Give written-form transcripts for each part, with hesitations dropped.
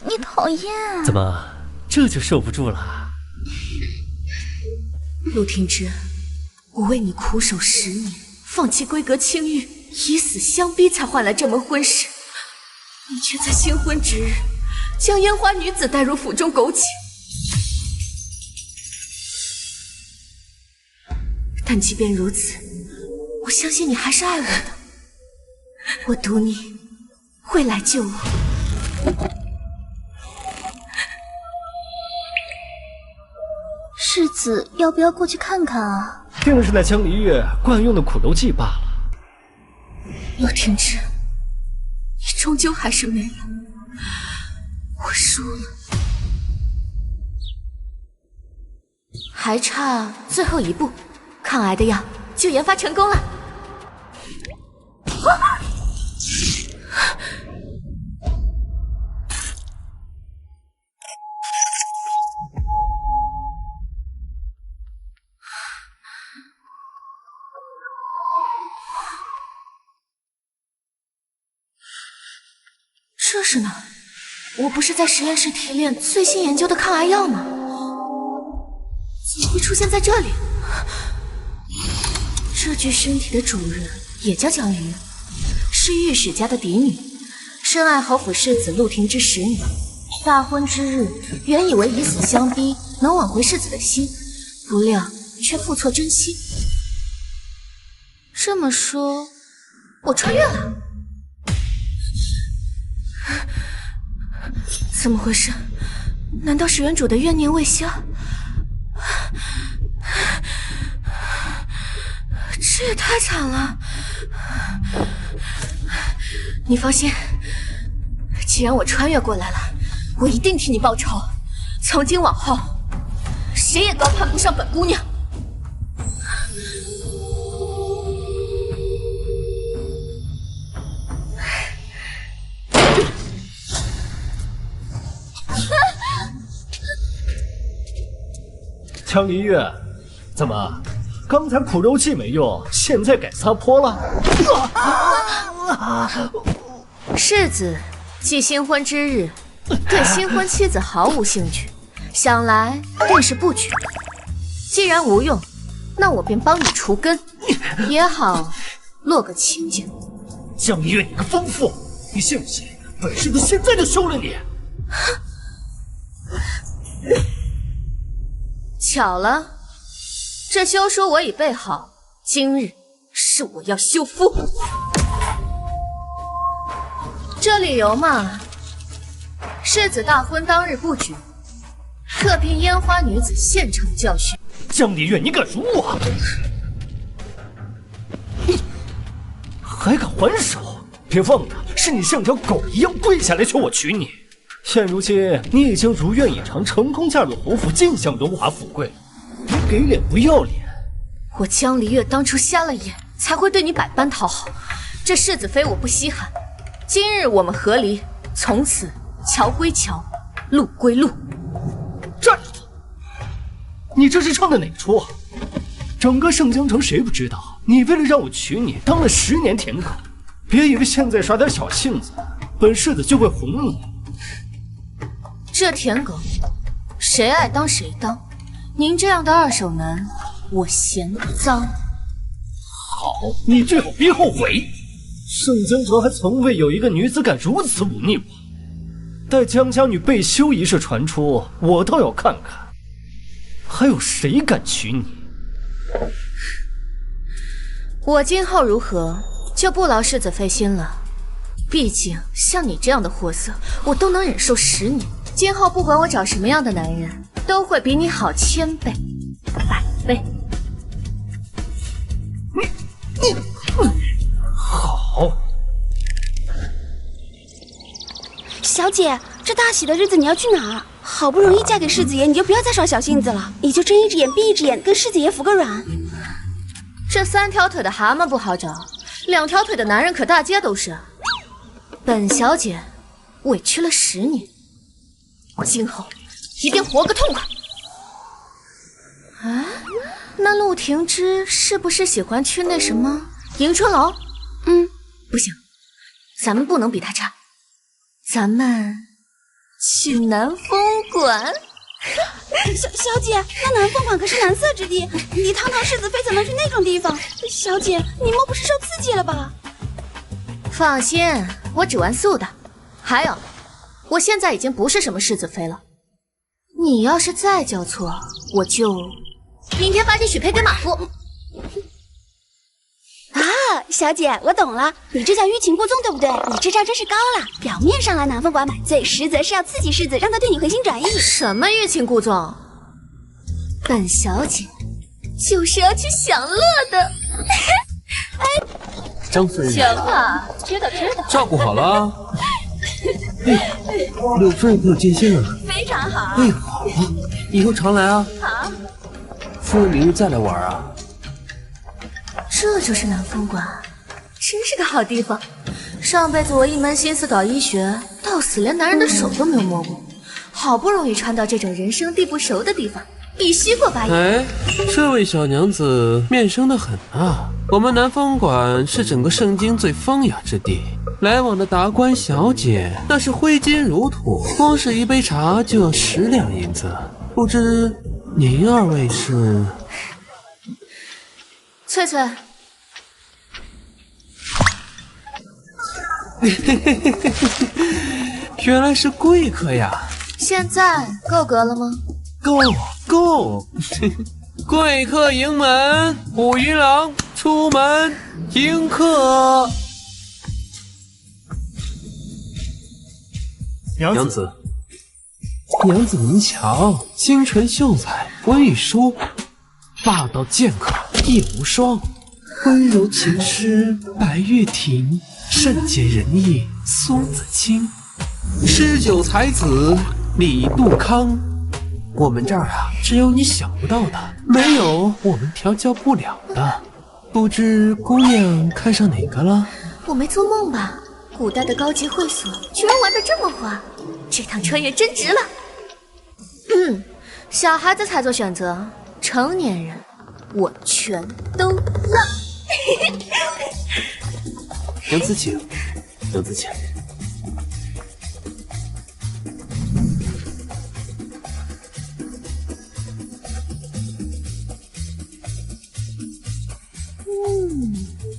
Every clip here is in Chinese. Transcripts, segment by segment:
你讨厌！怎么这就受不住了？陆廷之，我为你苦守10年，放弃闺阁清誉，以死相逼，才换来这门婚事。你却在新婚之日，将烟花女子带入府中苟且。但即便如此，我相信你还是爱我的。我赌你会来救我。世子要不要过去看看啊？定是那江离月惯用的苦肉计罢了。陆廷之，你终究还是没了，我输了。还差最后一步，抗癌的药就研发成功了。这是哪？我不是在实验室提炼最新研究的抗癌药吗？怎么会出现在这里？这具身体的主人也叫江离月，是御史家的嫡女，深爱侯府世子陆廷之10年。大婚之日，原以为以死相逼能挽回世子的心，不料却付错真心。这么说，我穿越了？怎么回事？难道是原主的怨念未消？这也太惨了！你放心，既然我穿越过来了，我一定替你报仇。从今往后，谁也高攀不上本姑娘。江离月，怎么刚才苦肉计没用，现在改撒泼了？世子继新婚之日，对新婚妻子毫无兴趣，想来定是不娶。既然无用，那我便帮你除根，也好落个清净。江离月，你个疯妇，你信不信本世子现在就休了你？巧了，这休书我已备好，今日是我要休夫。这理由嘛，世子大婚当日不举，特聘烟花女子现场教训。江离月，你敢辱我？你还敢还手？别忘了，是你像条狗一样跪下来求我娶你。现如今你已经如愿以偿，成功嫁入侯府，尽享荣华富贵，你给脸不要脸？我江离月当初瞎了眼，才会对你百般讨好。这世子妃我不稀罕，今日我们和离，从此桥归桥，路归路。站住！你这是唱的哪出？整个盛京城谁不知道，你为了让我娶你，当了10年舔狗。别以为现在耍点小性子，本世子就会哄你。这舔狗，谁爱当谁当。您这样的二手男，我嫌脏。好，你最好别后悔。盛京城还从未有一个女子敢如此忤逆我。待江家女被休一事传出，我倒要看看，还有谁敢娶你。我今后如何，就不劳世子费心了。毕竟像你这样的货色，我都能忍受10年。今后不管我找什么样的男人，都会比你好1000倍、100倍。你好。小姐，这大喜的日子你要去哪儿？好不容易嫁给世子爷，你就不要再耍小性子了，你就睁一只眼闭一只眼，跟世子爷服个软。这3条腿的蛤蟆不好找，2条腿的男人可大街都是。本小姐委屈了10年，今后一定活个痛快。啊，那陆廷之是不是喜欢去那什么迎春楼？不行，咱们不能比他差，咱们去南风馆？小姐，那南风馆可是蓝色之地，你堂堂世子妃怎能去那种地方？小姐，你莫不是受刺激了吧？放心，我只玩素的。还有，我现在已经不是什么世子妃了。你要是再叫错，我就明天把你许配给马夫。小姐，我懂了，你这叫欲擒故纵，对不对？你这招真是高了。表面上来南风馆买醉，实则是要刺激世子，让他对你回心转意。什么欲擒故纵？本小姐就是要去享乐的。张夫人，行啊，知道。照顾好了啊。柳夫人可有见信了？非常好。哎，好啊，以后常来啊。好。夫人明日再来玩啊。这就是南风馆，真是个好地方。上辈子我一门心思搞医学，到死连男人的手都没有摸过，好不容易穿到这种人生地不熟的地方，必须过把瘾。哎，这位小娘子面生的很啊。我们南风馆是整个圣经最风雅之地，来往的达官小姐那是挥金如土，光是一杯茶就要10两银子。不知您二位是？翠翠。原来是贵客呀！现在够格了吗？够！贵客迎门，武云郎出门迎客。娘子您瞧，清纯秀才，文与书，霸道剑客叶无双，温柔情诗白玉婷，善解人意苏子清，诗酒才子李杜康。我们这儿啊，只有你想不到的，没有我们调教不了的。不知姑娘看上哪个了？我没做梦吧？古代的高级会所居然玩得这么花，这趟穿越真值了。小孩子才做选择，成年人我全都让。娘子请。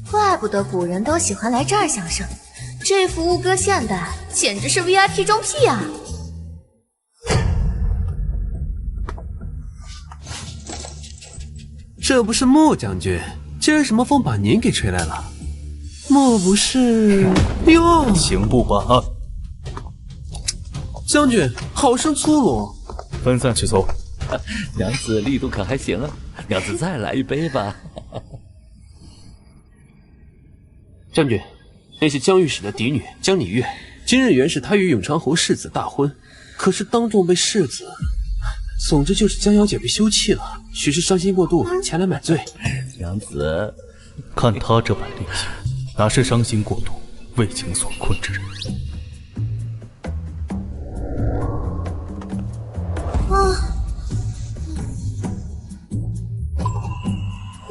怪不得古人都喜欢来这儿享受，这服务歌现代简直是 VIP 中 P 啊！这不是穆将军，今儿什么风把您给吹来了？莫不是哟？刑部办案，将军好生粗鲁，分散去搜。娘子力度可还行啊，娘子再来一杯吧。将军，那是江御史的嫡女江拟月，今日原是她与永昌侯世子大婚，可是当众被世子，总之就是江小姐被休弃了，许是伤心过度前来买醉。娘子，看他这般力气，哪是伤心过度、为情所困之人？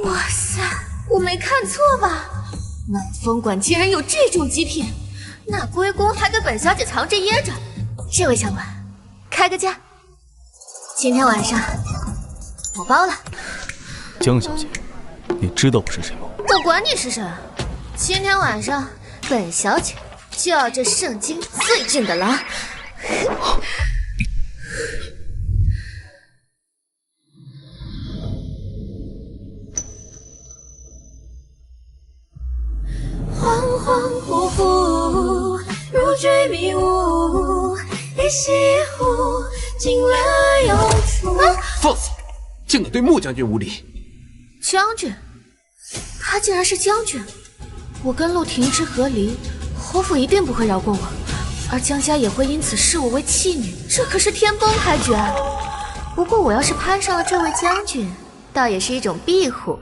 哇塞，我没看错吧？南风馆竟然有这种极品，那龟公还给本小姐藏着掖着。这位相馆，开个价，今天晚上我包了。江小姐，你知道我是谁吗？我管你是谁，今天晚上本小姐就要这圣经最俊的郎。恍恍惚惚，如坠迷雾，一西湖，进了又出。放肆！竟敢对穆将军无礼！将军，他竟然是将军！我跟陆廷之和离，侯府一定不会饶过我，而江家也会因此视我为弃女，这可是天崩开局啊！不过我要是攀上了这位将军，倒也是一种庇护，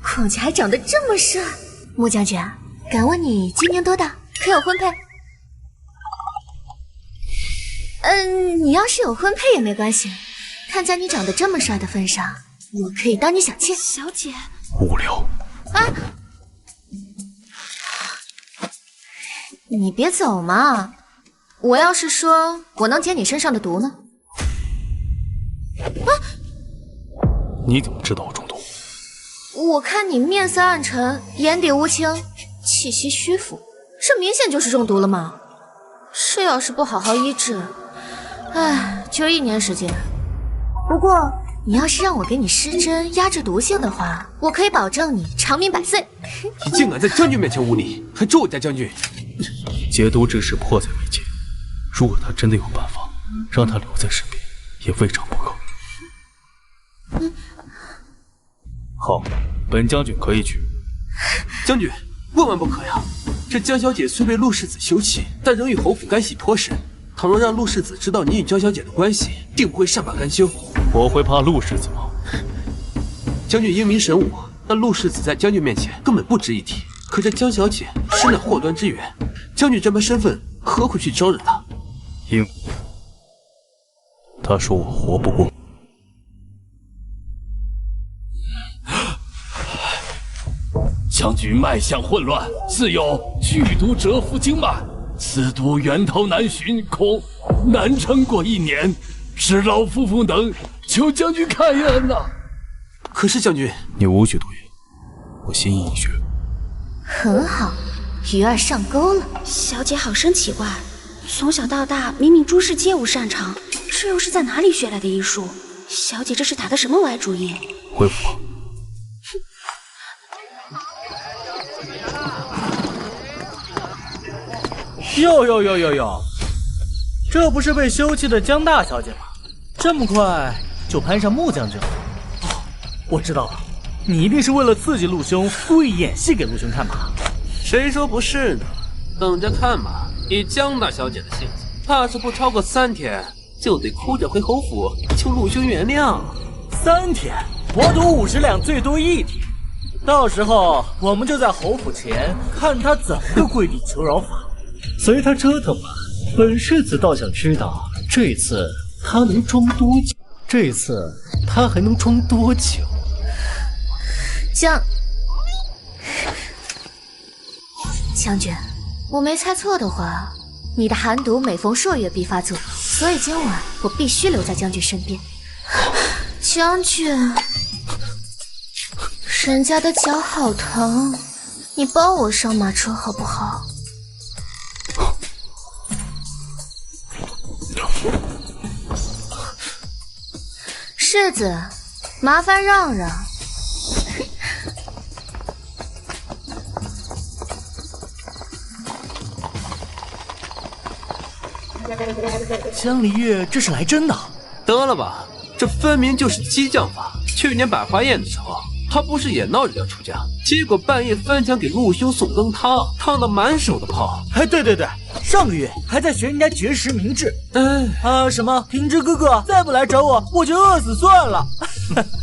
况且还长得这么帅。穆将军，敢问你今年多大？可有婚配？你要是有婚配也没关系，看在你长得这么帅的份上，我可以当你小妾。小姐，无聊。啊！你别走嘛，我要是说我能解你身上的毒呢？啊！你怎么知道我中毒？我看你面色暗沉，眼底无情，气息虚浮，这明显就是中毒了嘛！这要是不好好医治，哎，就1年时间。不过你要是让我给你施针压制毒性的话，我可以保证你长命百岁。你竟敢在将军面前无礼，还咒我家将军！解毒之事迫在眉睫，如果他真的有办法让他留在身边，也未尝不可。好，本将军可以去。将军，万万不可呀！这江小姐虽被陆世子休弃，但仍与侯府干系颇深。倘若让陆世子知道你与江小姐的关系，定不会善罢甘休。我会怕陆世子吗？将军英明神武，但陆世子在将军面前根本不值一提。可这江小姐实乃祸端之源，将军这般身份，何苦去招惹她？因为他说我活不过。将军脉象混乱，似有剧毒蛰伏经脉，此毒源头难寻，恐难撑过1年。使老夫妇等求将军开恩呐！可是将军，你无需多言，我心意已决。很好，鱼儿上钩了。小姐好生奇怪，从小到大明明诸事皆无擅长，这又是在哪里学来的医术？小姐这是打的什么歪主意？回府吧。哟，这不是被休弃的江大小姐吗？这么快就攀上穆将军了？哦，我知道了，你一定是为了刺激陆兄，故意演戏给陆兄看吧？谁说不是呢？等着看吧！以江大小姐的性子，怕是不超过3天就得哭着回侯府求陆兄原谅。3天，我赌50两，最多1天。到时候我们就在侯府前看他怎么个跪地求饶法。随他折腾吧，本世子倒想知道这次他能装多久。这次他还能装多久？将军，我没猜错的话，你的寒毒每逢朔月必发作，所以今晚我必须留在将军身边。将军，人家的脚好疼，你帮我上马车好不好？世子，麻烦让让。江离月这是来真的？得了吧，这分明就是激将法。去年百花宴的时候，他不是也闹着要出家，结果半夜翻墙给陆兄送羹汤，烫得满手的泡。哎，对，上个月还在学人家绝食明志。什么平之哥哥再不来找我，我就饿死算了。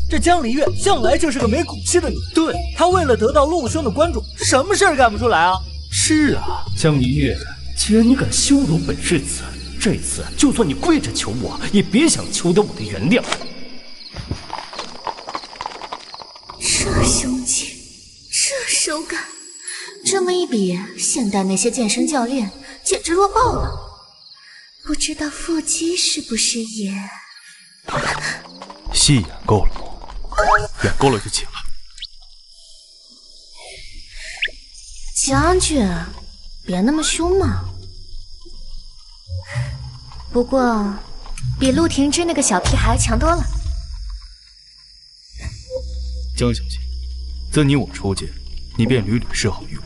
这江离月向来就是个没骨气的女人。对，她为了得到陆兄的关注，什么事儿干不出来啊？是啊，江离月，既然你敢羞辱本世子，这次就算你跪着求我，也别想求得我的原谅。这胸襟，这手感，这么一比，现代那些健身教练简直弱爆了。不知道腹肌是不是也……戏演够了吗？演够了就起来。将军，别那么凶嘛。不过，比陆廷之那个小屁孩强多了。江小姐，自你我初见，你便屡屡示好于我，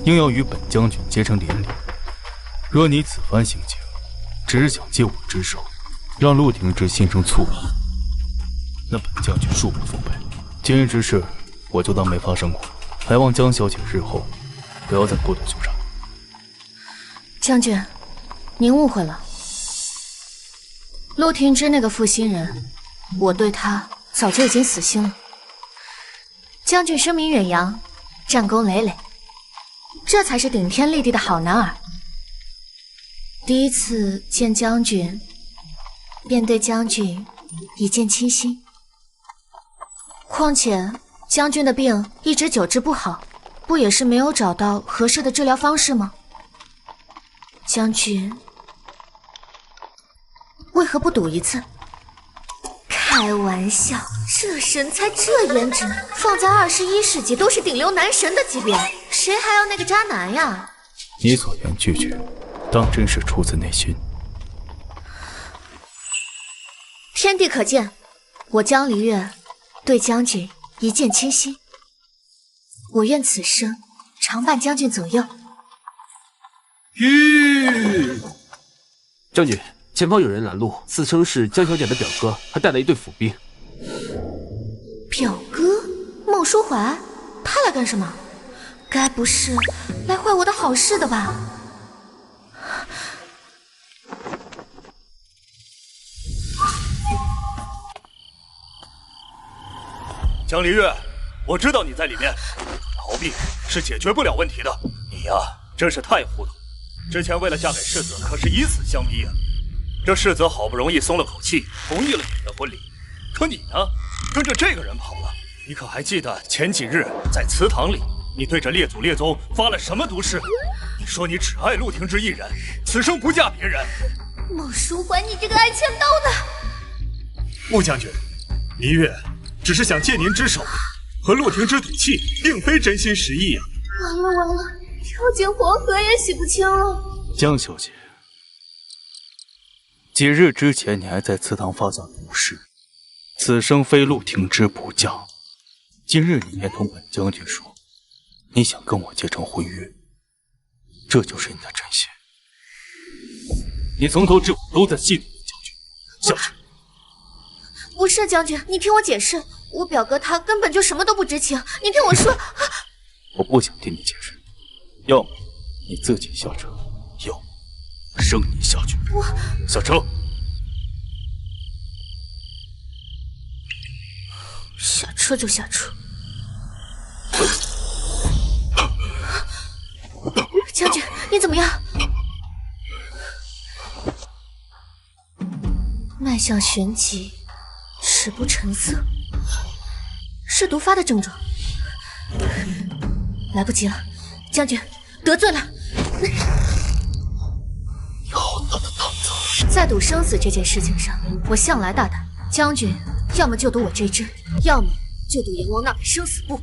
硬要与本将军结成连理。若你此番行径，只想借我之手，让陆廷之心生醋意，那本将军恕不奉陪。今日之事，我就当没发生过，还望江小姐日后不要再过多纠缠。将军，您误会了。陆廷之那个负心人，我对他早就已经死心了。将军声名远扬，战功累累，这才是顶天立地的好男儿。第一次见将军，便对将军一见倾心。况且将军的病一直久治不好，不也是没有找到合适的治疗方式吗？将军，为何不赌一次？开玩笑，这身材这颜值，放在21世纪都是顶流男神的级别，谁还要那个渣男呀？你所言句句，当真是出自内心。天地可见，我江离月对将军一见倾心，我愿此生常伴将军左右。将军，前方有人拦路，自称是江小姐的表哥，还带了一队府兵。表哥孟书怀，他来干什么？该不是来坏我的好事的吧？江离月，我知道你在里面，逃避是解决不了问题的。你呀，真是太糊涂。之前为了嫁给世子，可是以死相逼啊！这世子好不容易松了口气，同意了你的婚礼，可你呢，跟着这个人跑了。你可还记得前几日在祠堂里，你对着列祖列宗发了什么毒誓？你说你只爱陆廷之一人，此生不嫁别人。孟书怀，你这个爱签到的！穆将军，离月只是想借您之手，和陆廷之赌气，并非真心实意啊！完了完了，跳进黄河也洗不清了。江小姐，几日之前你还在祠堂发下毒誓，此生非陆廷之不嫁。今日你便同本将军说，你想跟我结成婚约，这就是你的真心。你从头至尾都在戏弄将军，下去。不是将军，你听我解释，我表哥他根本就什么都不知情，你听我说。我不想听你解释，要么你自己下车，要么生你下去。我下车。下车就下车。将军，你怎么样？脉象旋急，齿不成色，是毒发的症状。来不及了，将军得罪了。你好大的胆子！在赌生死这件事情上，我向来大胆。将军要么就赌我这只，要么就赌阎王那里生死簿。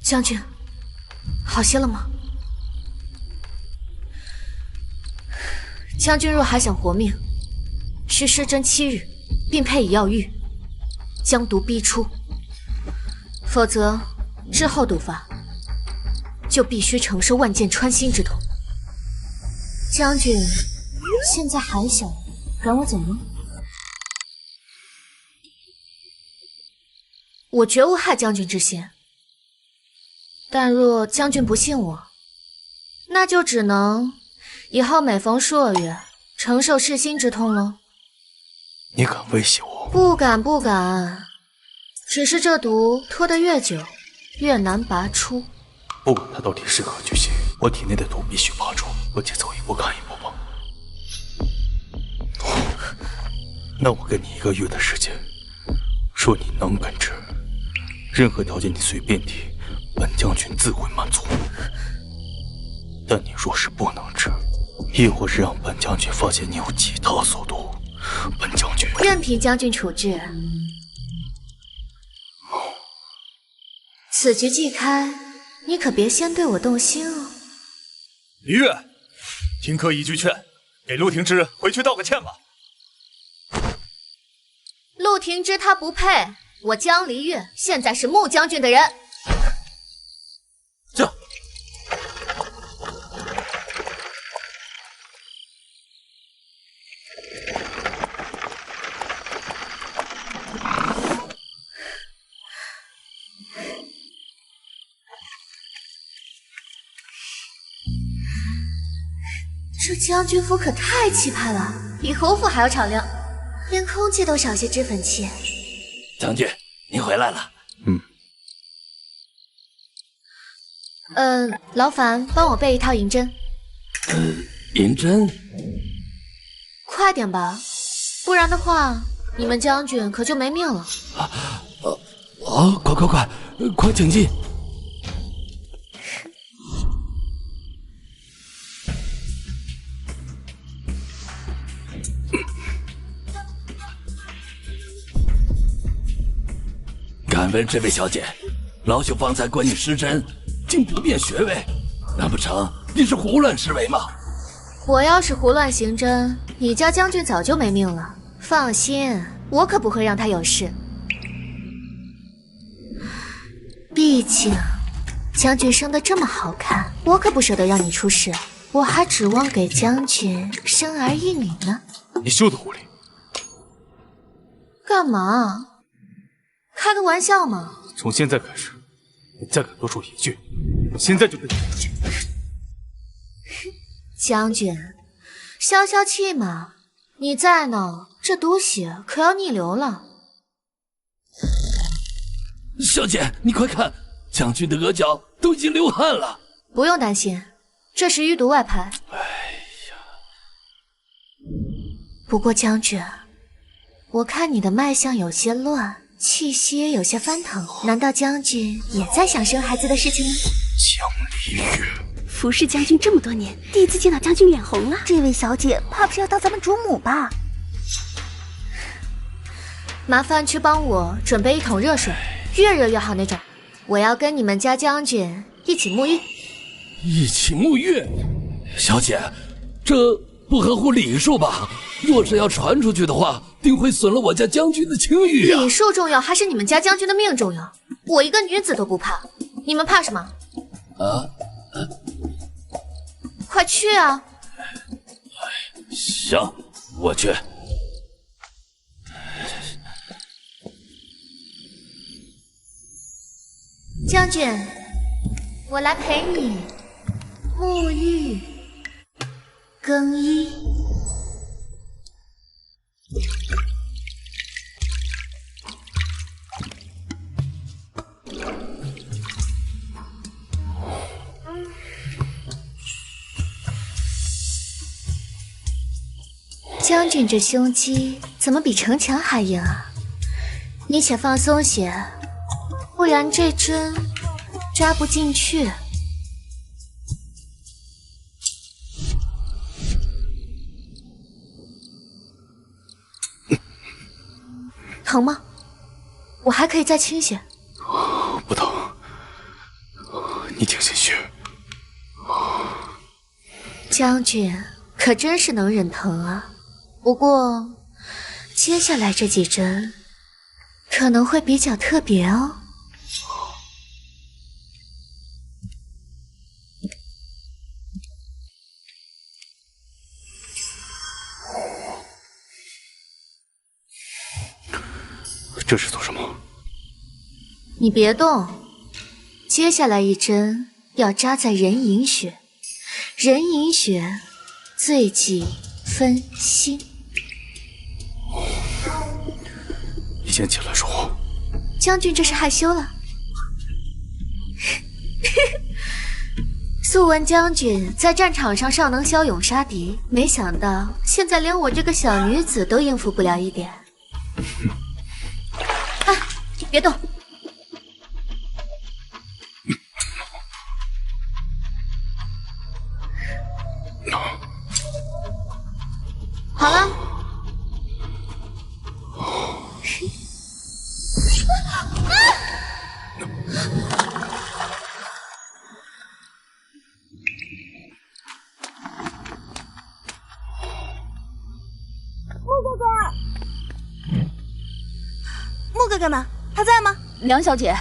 将军，好些了吗？将军若还想活命，需施针7日，并配以药浴，将毒逼出。否则，之后毒发，就必须承受万箭穿心之痛。将军现在还小，赶我走吗？我绝无害将军之心。但若将军不信我，那就只能以后每逢朔月承受噬心之痛喽。你敢威胁我？不敢不敢，只是这毒拖得越久，越难拔出。不管它到底是何居心，我体内的毒必须拔出，而且走一步看一步吧。那我给你1个月的时间，说你能根治，任何条件你随便提。本将军自会满足，但你若是不能治，亦或是让本将军发现你有其他所图，本将军任凭将军处置。此局既开，你可别先对我动心哦。离月，听哥一句劝，给陆廷之回去道个歉吧。陆廷之他不配，我江离月现在是穆将军的人。这这将军府可太气派了，比侯府还要敞亮，连空气都少些脂粉气。将军，您回来了。劳烦帮我备一套银针。银针？快点吧，不然的话，你们将军可就没命了。快请进。敢问这位小姐，老朽方才观你施针，竟不辨穴位，难不成你是胡乱施为吗？我要是胡乱行针，你家将军早就没命了。放心，我可不会让他有事。毕竟，将军生得这么好看，我可不舍得让你出事。我还指望给将军生儿育女呢。你休得胡来！干嘛？开个玩笑嘛！从现在开始，你再敢多说一句，我现在就跟你出去。将军，消消气嘛！你再闹，这毒血可要逆流了。小姐，你快看，将军的额角都已经流汗了。不用担心，这是淤毒外排。哎呀！不过将军，我看你的脉象有些乱。气息也有些翻腾，难道将军也在想生孩子的事情吗？江离月，服侍将军这么多年，第一次见到将军脸红了。这位小姐怕不是要当咱们主母吧？麻烦去帮我准备一桶热水，越热越好那种。我要跟你们家将军一起沐浴。一起沐浴？小姐，这不合乎礼数吧？若是要传出去的话，定会损了我家将军的清誉啊！礼数重要还是你们家将军的命重要？我一个女子都不怕，你们怕什么？快去啊！行，我去。将军，我来陪你沐浴、更衣。将军这胸肌怎么比城墙还硬啊？你且放松些，不然这针扎不进去。疼吗？我还可以再轻些。不疼，你挺心虚。将军可真是能忍疼啊！不过，接下来这几针可能会比较特别哦。这是做什么？你别动，接下来一针要扎在人迎穴，人迎穴最忌分心。你先起来说话。将军这是害羞了。素闻将军在战场上尚能骁勇杀敌，没想到现在连我这个小女子都应付不了一点。啊，别动！好了。穆哥哥呢？他在吗？梁小姐，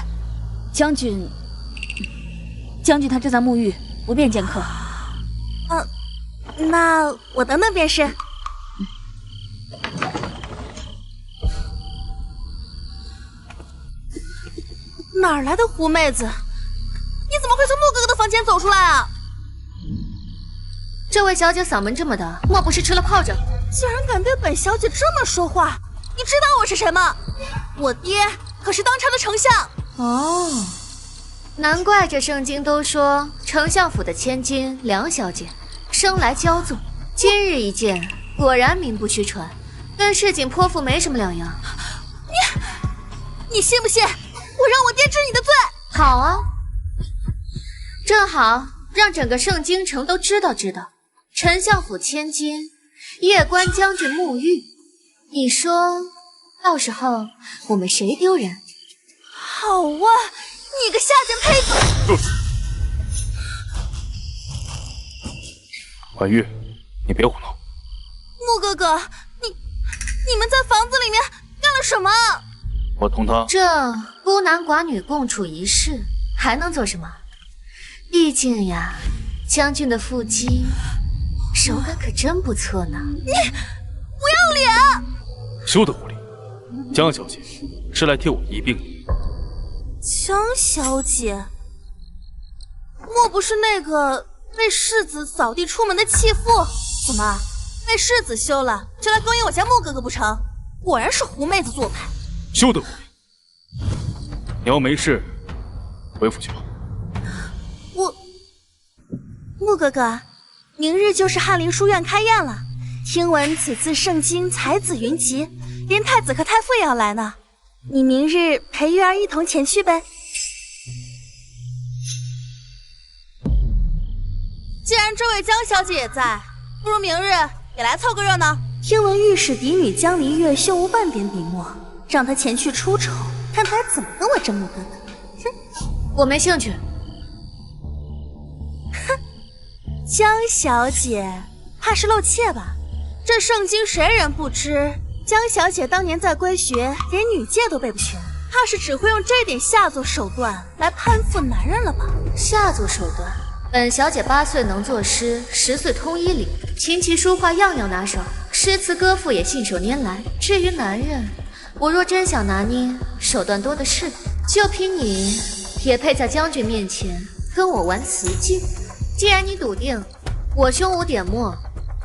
将军他正在沐浴，不便见客。那我等等便是。哪儿来的狐妹子？你怎么会从穆哥哥的房间走出来啊？这位小姐嗓门这么大，莫不是吃了炮仗？竟然敢对本小姐这么说话！你知道我是谁吗？我爹可是当朝的丞相。哦，难怪这圣经都说丞相府的千金梁小姐生来骄纵，今日一见，果然名不虚传，跟市井泼妇没什么两样。你信不信？我让我爹治你的罪！好啊，正好让整个圣京城都知道丞相府千金夜观将军沐浴，你说到时候我们谁丢人？好啊，你个下贱胚子！住手！婉玉，你别胡闹。穆哥哥，你们在房子里面干了什么？我同他这孤男寡女共处一室，还能做什么？毕竟呀，将军的腹肌手感可真不错呢。你不要脸！休得无礼！江小姐是来替我医病的。江小姐，莫不是那个被世子扫地出门的弃妇？怎么被世子休了，就来勾引我家穆哥哥不成？果然是狐妹子做派。休得无礼！你要没事，回府去吧。穆哥哥，明日就是翰林书院开宴了，听闻此次圣经才子云集，连太子和太傅也要来呢。你明日陪月儿一同前去呗。既然这位江小姐也在，不如明日也来凑个热闹。听闻御史嫡女江离月胸无半点笔墨，让她前去出丑，看她怎么跟我争穆哥哥。哼，我没兴趣。哼，江小姐怕是漏怯吧？这圣经谁人不知？江小姐当年在归学，连女诫都背不全，怕是只会用这点下作手段来攀附男人了吧？下作手段？本小姐8岁能作诗，10岁通医理，琴棋书画样样拿手，诗词歌赋也信手拈来。至于男人，我若真想拿捏，手段多的是。就凭你，也配在将军面前跟我玩死劲？既然你笃定我胸无点墨，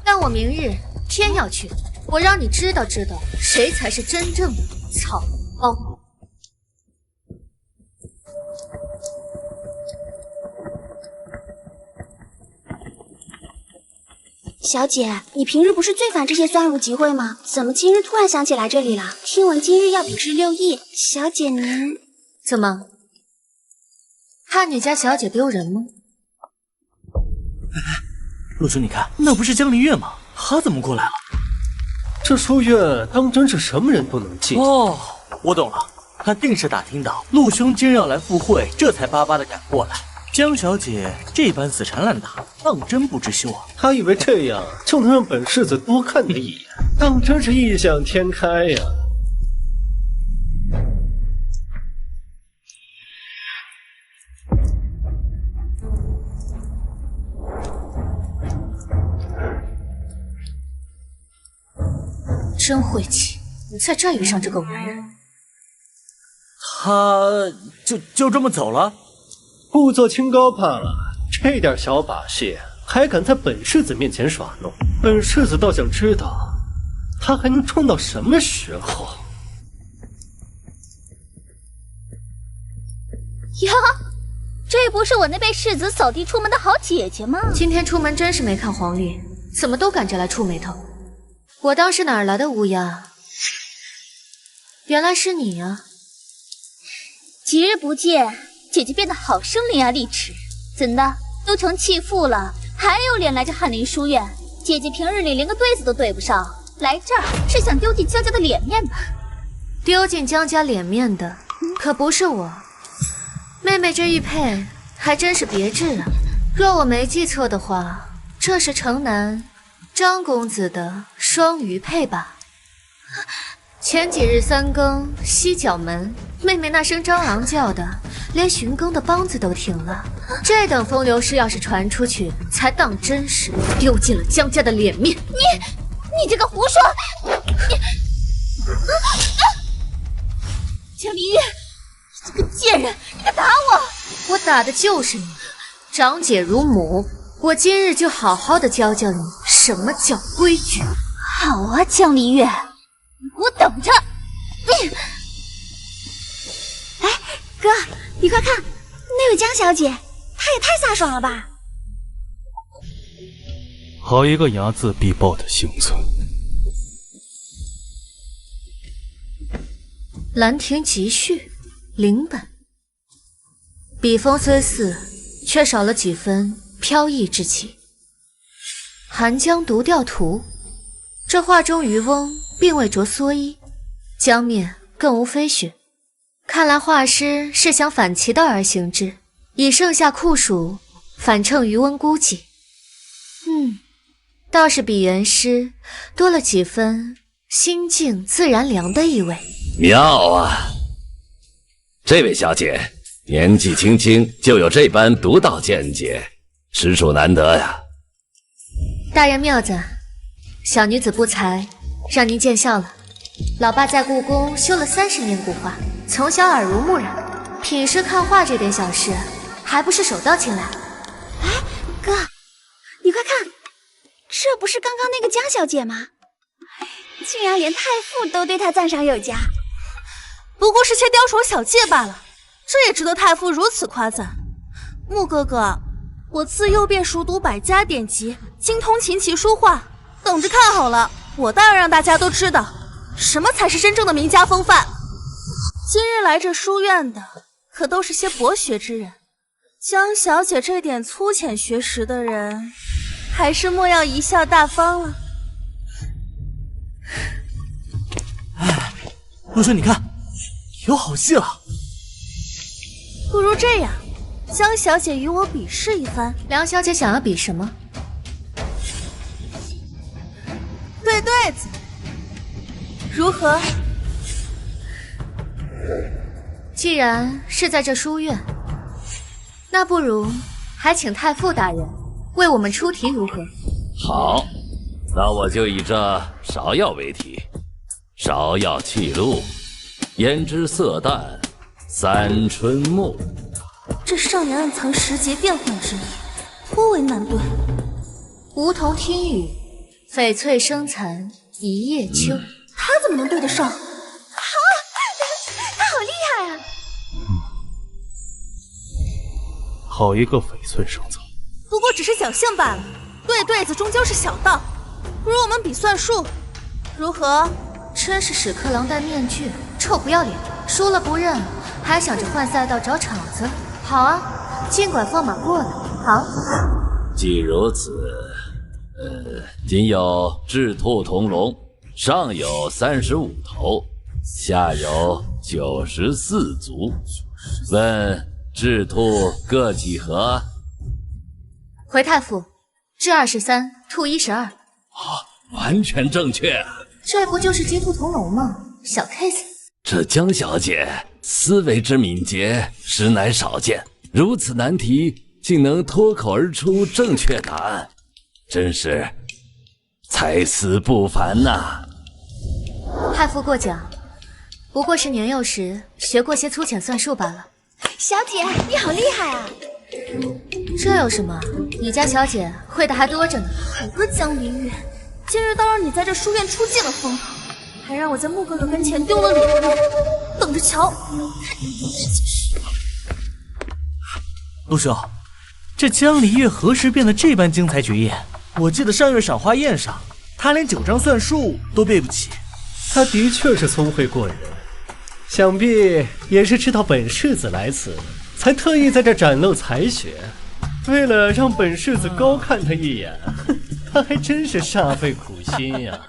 但我明日偏要去，我让你知道谁才是真正的草包。小姐，你平日不是最烦这些酸儒集会吗？怎么今日突然想起来这里了？听闻今日要比试6艺，小姐您怎么怕你家小姐丢人吗？陆兄，你看，那不是江离月吗？他怎么过来了？这书院当真是什么人都能进哦，我懂了，他定是打听到陆兄今日要来赴会，这才巴巴的赶过来。江小姐这般死缠烂打，当真不知羞啊！他以为这样就能让本世子多看他一眼，当真是异想天开呀！真晦气，你在这遇上这个男人，他就这么走了？故作清高罢了，这点小把戏还敢在本世子面前耍弄，本世子倒想知道他还能冲到什么时候。呀，这不是我那被世子扫地出门的好姐姐吗？今天出门真是没看黄历，怎么都赶着来触眉头。我当是哪儿来的乌鸦，原来是你啊！几日不见，姐姐变得好生伶牙俐齿，怎的都成弃妇了，还有脸来这翰林书院？姐姐平日里连个对子都对不上，来这儿是想丢尽江家的脸面吧？丢尽江家脸面的可不是我，妹妹这玉佩还真是别致啊！若我没记错的话，这是城南张公子的双鱼佩吧？前几日3更西角门，妹妹那声张郎叫的，连巡更的梆子都停了。这等风流事要是传出去，才当真是丢尽了江家的脸面。你这个胡说！江离月，你这个贱人，你敢打我！我打的就是你，长姐如母。我今日就好好的教教你什么叫规矩。好啊，江离月，你给我等着！哎，哥，你快看，那位江小姐，她也太飒爽了吧！好一个睚眦必报的行存。兰亭集序0本，笔锋虽似，却少了几分飘逸之气。寒江独钓图，这画中渔翁并未着蓑衣，江面更无飞雪，看来画师是想反其道而行之，以盛夏酷暑反衬余温孤寂。倒是比原诗多了几分心静自然凉的意味。妙啊！这位小姐年纪轻轻就有这般独到见解，实属难得呀。大人妙赞，小女子不才，让您见笑了。老爸在故宫修了30年古画，从小耳濡目染，品诗看画这点小事，还不是手到擒来。哎，哥，你快看，这不是刚刚那个江小姐吗？竟然连太傅都对她赞赏有加。不过是些雕虫小技罢了，这也值得太傅如此夸赞。穆哥哥，我自幼便熟读百家典籍，精通琴棋书画，等着看好了，我当然让大家都知道什么才是真正的名家风范。今日来这书院的可都是些博学之人，江小姐这点粗浅学识的人，还是莫要贻笑大方了。哎，陆兄，你看，有好戏了。不如这样，江小姐与我比试一番。梁小姐想要比什么？对对子，如何？既然是在这书院，那不如还请太傅大人为我们出题如何？好，那我就以这芍药为题。芍药气露，胭脂色淡，三春木。这少年暗藏时节变幻之意，颇为难对。梧桐听雨，翡翠生残一叶秋。他怎么能对得上？他好厉害啊！好一个翡翠生残。不过只是侥幸罢了，对对子终究是小道，不如我们比算术，如何？真是屎壳郎戴面具，臭不要脸，输了不认，还想着换赛道找场子。好啊，尽管放马过来。好。既如此，仅有赤兔同笼，上有35头，下有94足。问赤兔各几何？回太傅，雉23，兔12。完全正确。这不就是鸡兔同笼吗？小 case。这江小姐思维之敏捷，实乃少见。如此难题，竟能脱口而出正确答案，真是才思不凡呐！太傅过奖，不过是年幼时学过些粗浅算术罢了。小姐，你好厉害啊！这有什么？你家小姐会的还多着呢。好个江离月，今日倒让你在这书院出尽了风头，还让我在穆哥哥跟前丢了礼物，等着瞧！陆兄，这江离月何时变得这般精彩绝艳？我记得上月赏花宴上，他连9章算术都背不起。他的确是聪慧过人，想必也是知道本世子来此，才特意在这展露才学。为了让本世子高看他一眼，他还真是煞费苦心呀。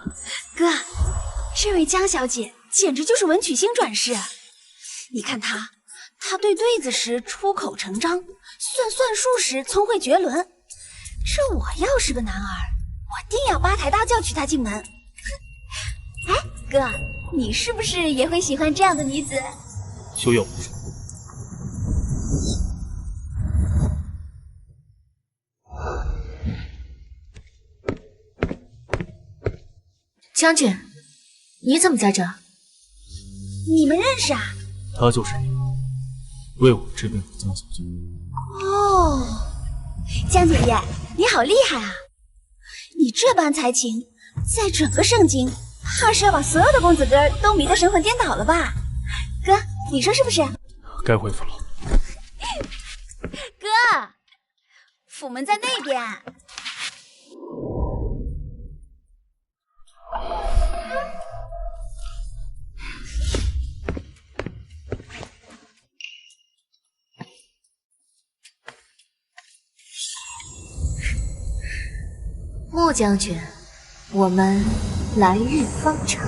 哥，这位江小姐简直就是文曲星转世。你看她对对子时出口成章，算术时聪慧绝伦。这我要是个男儿，我定要8抬大轿娶她进门。哎，哥，你是不是也会喜欢这样的女子？休要胡说。将军，你怎么在这儿？你们认识啊？她就是你为我治病的江小姐。哦，江姐姐，你好厉害啊！你这般才情，在整个圣经，怕是要把所有的公子哥都迷得神魂颠倒了吧？哥，你说是不是？该恢复了。府门在那边。穆将军，我们来日方长。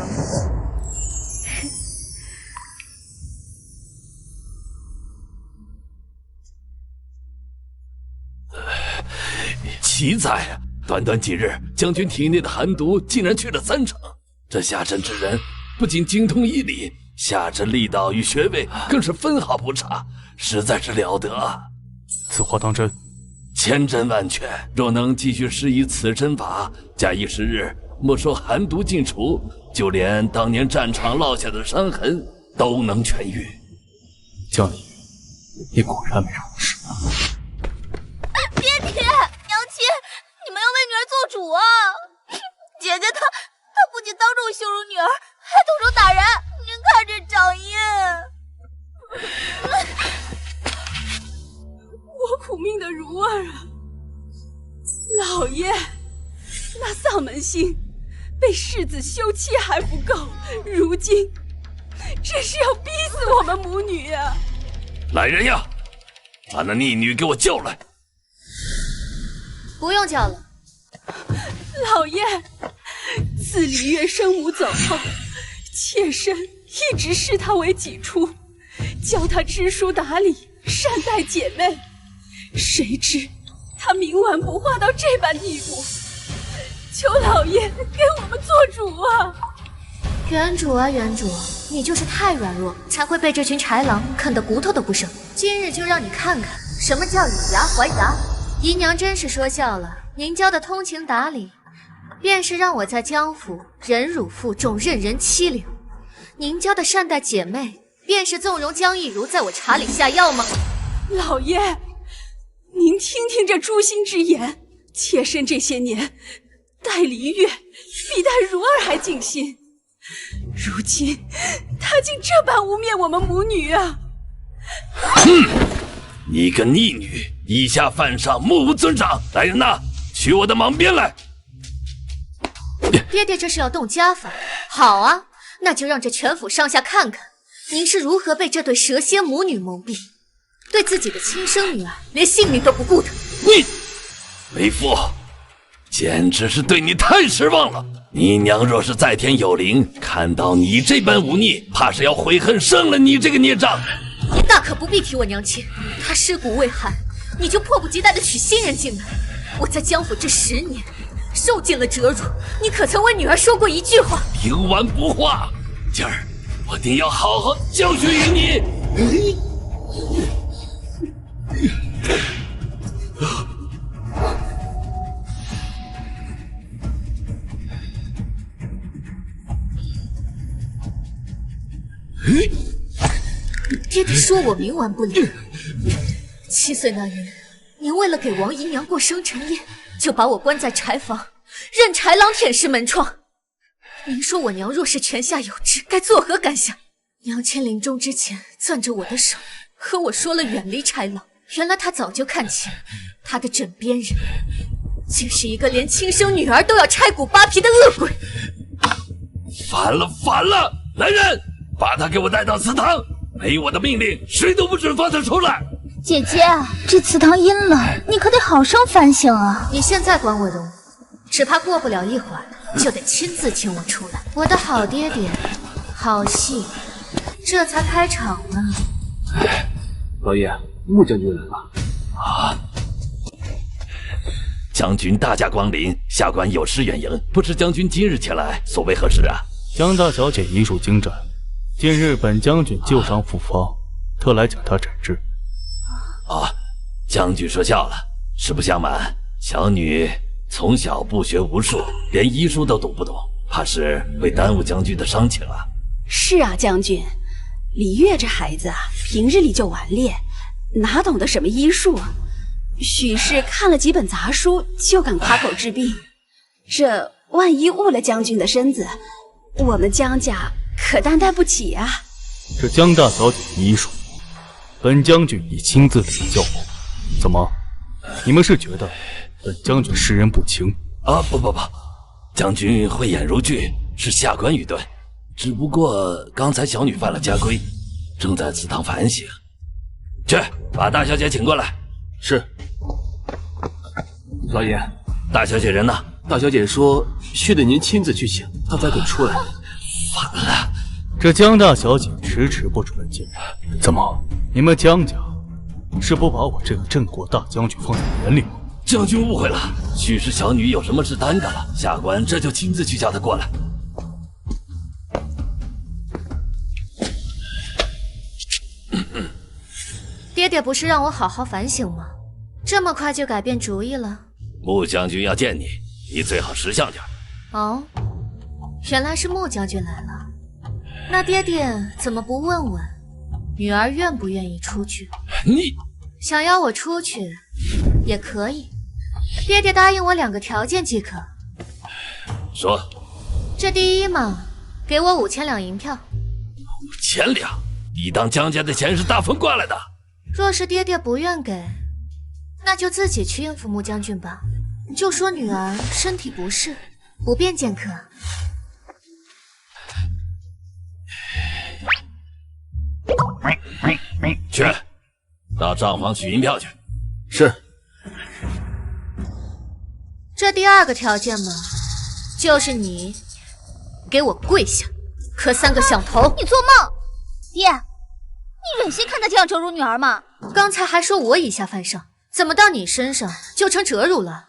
奇哉啊！短短几日，将军体内的寒毒竟然去了3成。这下阵之人不仅精通医理，下针力道与穴位更是分毫不差，实在是了得啊！此话当真？千真万确。若能继续施以此针法，假以时日，莫说寒毒尽除，就连当年战场落下的伤痕都能痊愈。江离，你果然没让我失望。爹爹，娘亲，你们要为女儿做主啊！姐姐她不仅当众羞辱女儿，还动手打人，您看这掌印。我苦命的如儿啊，老爷，那丧门星被世子休妻还不够，如今这是要逼死我们母女啊！来人呀，把那逆女给我叫来！不用叫了。老爷，自李月生母走后，妾身一直视她为己出，教她知书达理，善待姐妹。谁知她冥顽不化到这般地步，求老爷给我们做主啊！原主啊原主，你就是太软弱，才会被这群豺狼啃得骨头都不剩。今日就让你看看什么叫以牙还牙。姨娘真是说笑了，您教的通情达理，便是让我在江府忍辱负重，任人欺凌；您教的善待姐妹，便是纵容江亦如在我茶里下药吗？老爷，您听听这诛心之言，妾身这些年待离月比待如儿还尽心，如今他竟这般污蔑我们母女啊！你个逆女，以下犯上，目无尊长！来人呐，取我的蟒鞭来！爹爹这是要动家法？好啊，那就让这全府上下看看，您是如何被这对蛇蝎母女蒙蔽，对自己的亲生女儿连性命都不顾的。你，为父，简直是对你太失望了！你娘若是在天有灵，看到你这般忤逆，怕是要悔恨生了你这个孽障。你大可不必提我娘亲，她尸骨未寒，你就迫不及待地娶新人进门。我在江府这10年，受尽了折辱，你可曾为女儿说过一句话？冥顽不化，今儿我定要好好教训于你！爹爹说我冥顽不灵。7岁那年，您为了给王姨娘过生辰宴，就把我关在柴房，任豺狼舔舐门窗。您说我娘若是泉下有知，该作何感想？娘亲临终之前攥着我的手，和我说了远离豺狼。原来她早就看清，她的枕边人竟是一个连亲生女儿都要拆骨扒皮的恶鬼。反了，反了！来人，把他给我带到祠堂，没我的命令，谁都不准放他出来。姐姐，这祠堂阴了，你可得好生反省啊！你现在管我容易，只怕过不了一会儿就得亲自请我出来。我的好爹爹，好戏这才开场呢。老爷，穆将军来了。啊！将军大驾光临，下官有失远迎，不知将军今日前来所为何事啊？江大小姐医术精湛，近日本将军旧伤复发，特来将她诊治。将军说笑了，实不相瞒，小女从小不学无术，连医书都读不懂，怕是会耽误将军的伤情啊。是啊，将军，李月这孩子啊，平日里就顽劣，哪懂得什么医术啊？许是看了几本杂书就敢夸口治病，这万一误了将军的身子，我们江家可担待不起啊！这江大小姐的医术，本将军已亲自领教过。怎么，你们是觉得本将军识人不清？啊，不，将军慧眼如炬，是下官愚钝。只不过刚才小女犯了家规，正在祠堂反省。去，把大小姐请过来。是。老爷，大小姐人呢？大小姐说需得您亲自去请，她才肯出来。反了！这江大小姐迟迟不出来见人，怎么？你们江家是不把我这个镇国大将军放在眼里吗？将军误会了，许是小女有什么事耽搁了，下官这就亲自去叫她过来。爹爹不是让我好好反省吗？这么快就改变主意了？穆将军要见你，你最好识相点。哦，原来是穆将军来了。那爹爹怎么不问问女儿愿不愿意出去？你想要我出去也可以，爹爹答应我2个条件即可。说。这第一嘛，给我5000两银票。5000两？你当江家的钱是大风刮来的？若是爹爹不愿给，那就自己去应付穆将军吧。就说女儿身体不适，不便见客。去，到账房取银票去。是。这第2个条件嘛，就是你给我跪下，磕3个响头。你做梦！爹，你忍心看她这样折辱女儿吗？刚才还说我以下犯上，怎么到你身上就成折辱了？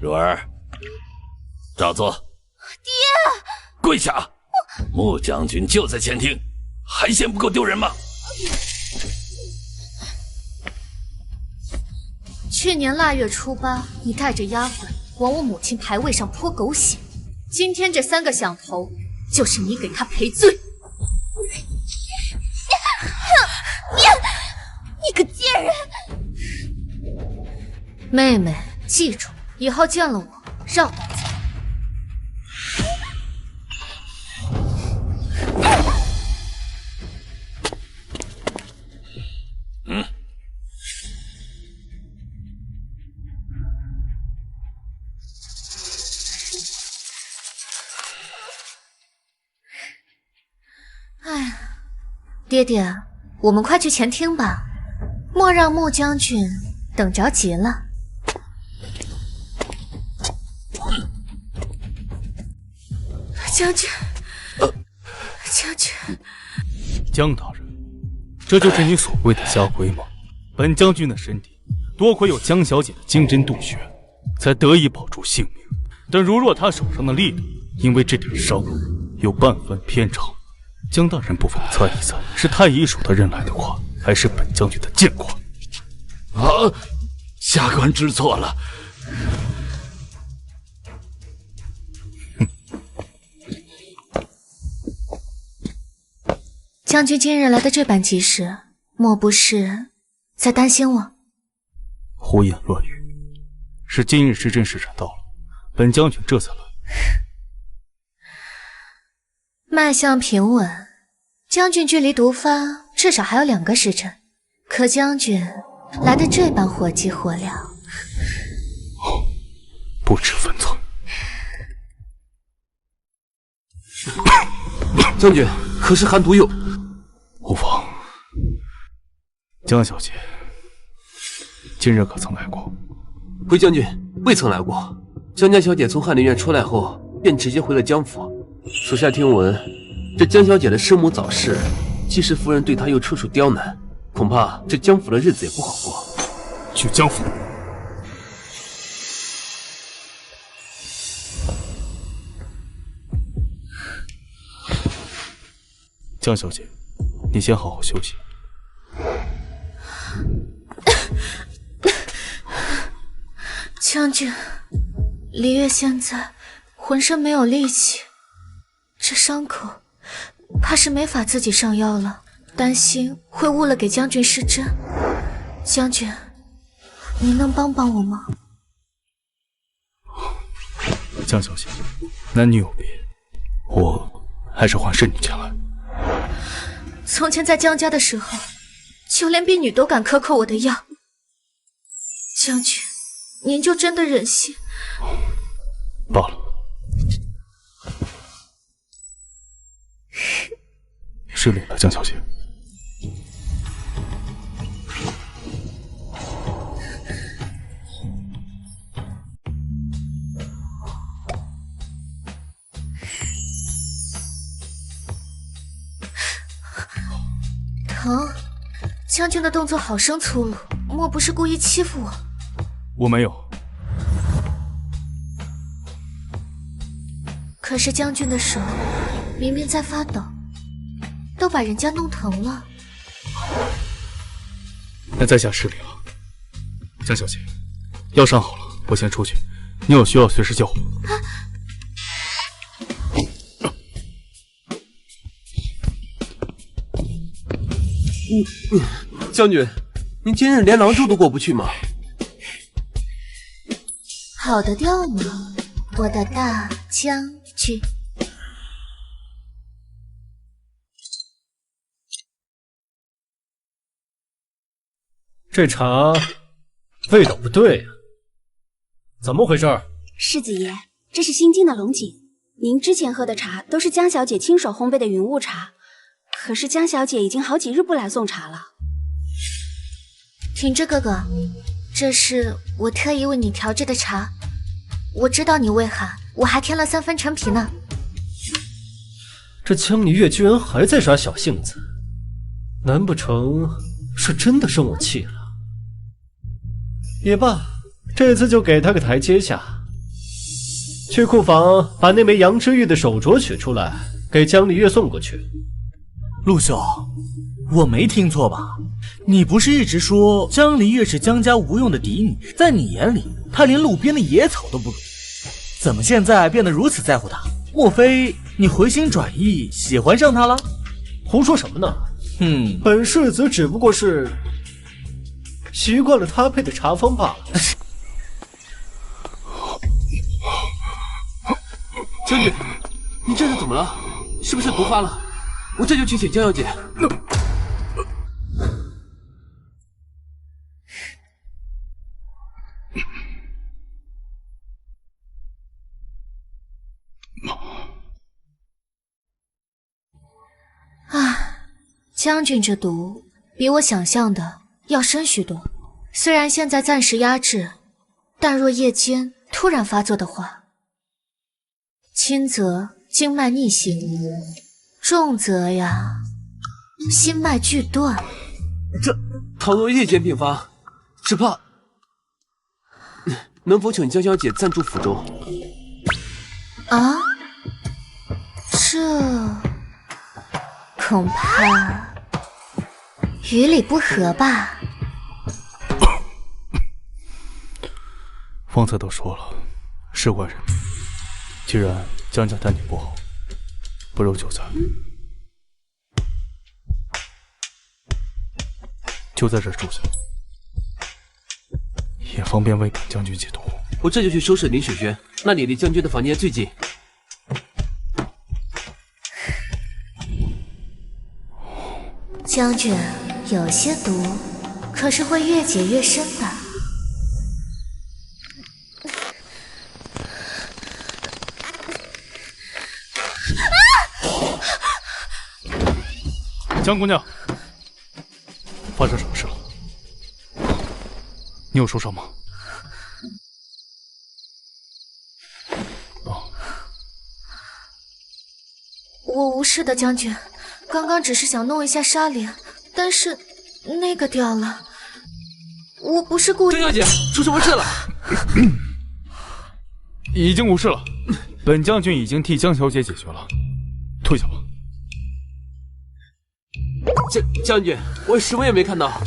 汝儿，照做。爹，跪下！穆将军就在前厅，还嫌不够丢人吗？去年腊月初8，你带着丫鬟往我母亲牌位上泼狗血，今天这3个响头，就是你给她赔罪。你个贱人！妹妹，记住，以后见了我绕道走。哎呀，爹爹，我们快去前厅吧，莫让穆将军等着急了。将军，将军，江大人，这就是你所谓的家规吗？本将军的身体多亏有江小姐的金针渡血，才得以保住性命。但如若他手上的力道因为这点伤有半分偏差，江大人不妨猜一猜，是太医署的人来的话，还是本将军的剑话？啊，下官知错了。将军今日来的这般及时，莫不是在担心我？胡言乱语，是今日时辰使然到了，本将军这才来。脉象平稳，将军距离毒发至少还有2个时辰，可将军来的这般火急火燎，不知分寸。将军，可是含毒药？无妨。江小姐今日可曾来过？回将军，未曾来过。江家小姐从翰林院出来后，便直接回了江府。属下听闻，这江小姐的生母早逝，季氏夫人对她又处处刁难，恐怕这江府的日子也不好过。去江府。江小姐，你先好好休息。将军，黎月现在浑身没有力气，这伤口怕是没法自己上药了，担心会误了给将军施针。将军，您能帮帮我吗？江小姐，男女有别，我还是还是你前来。从前在江家的时候，就连婢女都敢克扣我的药。将军，您就真的忍心？罢了。失礼了，江小姐。疼，将军的动作好生粗鲁，莫不是故意欺负我？我没有。可是将军的手明明在发抖，都把人家弄疼了。那在下失礼了，江小姐，药上好了，我先出去，你有需要随时叫我。将军，您今日连廊柱都过不去吗？好得掉吗，我的大将军？这茶味道不对啊，怎么回事？世子爷，这是新进的龙井，您之前喝的茶都是江小姐亲手烘焙的云雾茶，可是江小姐已经好几日不来送茶了。挺之哥哥，这是我特意为你调制的茶，我知道你胃寒，我还添了3分陈皮呢。这江离月居然还在耍小性子，难不成是真的生我气了？也罢，这次就给他个台阶下。去库房把那枚杨之玉的手镯取出来，给江离月送过去。陆兄，我没听错吧？你不是一直说江离月是江家无用的嫡女，在你眼里，她连路边的野草都不如，怎么现在变得如此在乎她？莫非你回心转意，喜欢上她了？胡说什么呢？本世子只不过是习惯了他配的茶方罢了。将军，你这是怎么了？是不是毒发了？我这就去请江小姐。将军这毒比我想象的要深许多，虽然现在暂时压制，但若夜间突然发作的话，轻则经脉逆行，重则呀心脉俱断。这倘若夜间病发，只怕……能否请江小姐暂住府中？啊，这恐怕与理不合吧？方才都说了，事关人命，既然江家待你不好，不如就在这住下，也方便为本将军解毒。我这就去收拾林雪轩，那里离将军的房间最近。将军，有些毒可是会越解越深的。江姑娘，发生什么事了？你有受伤吗？我无事的，将军。刚刚只是想弄一下纱帘，但是那个掉了。我不是故意。江小姐，出什么事了？已经无事了，本将军已经替江小姐解决了，退下吧。将军，我什么也没看到。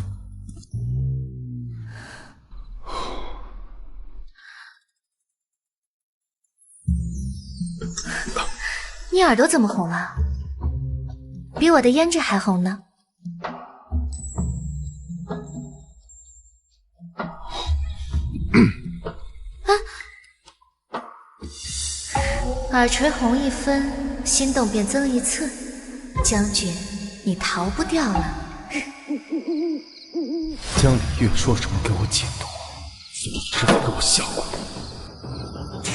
你耳朵怎么红了？比我的胭脂还红呢。耳垂红1分，心动便增1寸。将军，你逃不掉了。江礼月说什么给我解毒，是在给我吓唬。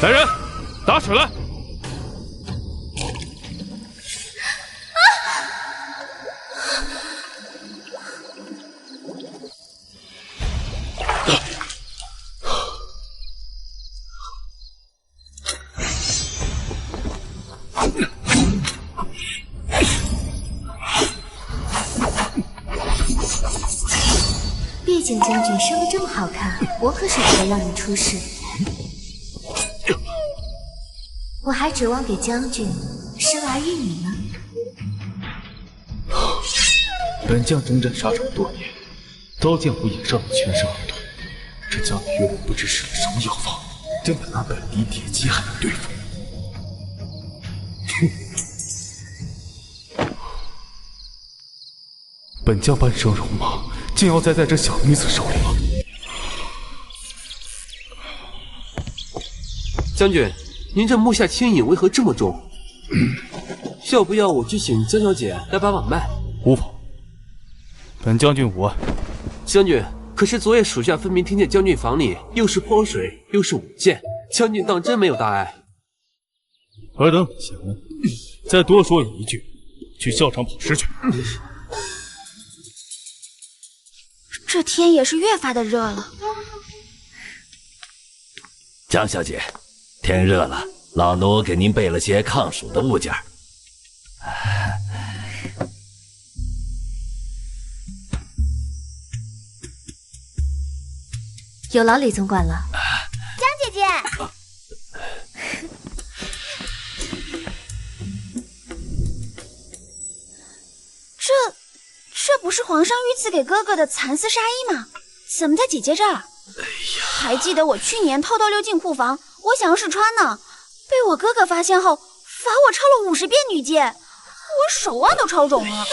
来人，打水来！毕竟将军生得这么好看，我可舍不得让你出事。我还指望给将军生儿育女呢。本将征战沙场多年，刀剑无眼伤得全身而退。这江礼月不知使了什么药方，竟把那本离铁骑还能对付。本将半生戎马，竟要栽在这小女子手里了。将军，您这目下轻影为何这么重？要不要我去请江小姐来把把脉？无妨，本将军无碍。将军，可是昨夜属下分明听见将军房里又是泼水又是舞剑，将军当真没有大碍？尔等闲问，再多说一句，去校场跑尸去。这天也是越发的热了。江小姐，天热了，老奴给您备了些抗暑的物件。有劳李总管了。江姐姐，这不是皇上御赐给哥哥的蚕丝纱衣吗？怎么在姐姐这儿？还记得我去年偷溜进库房，我想要试穿呢，被我哥哥发现后，罚我抄了50遍女剑，我手腕都抄肿了。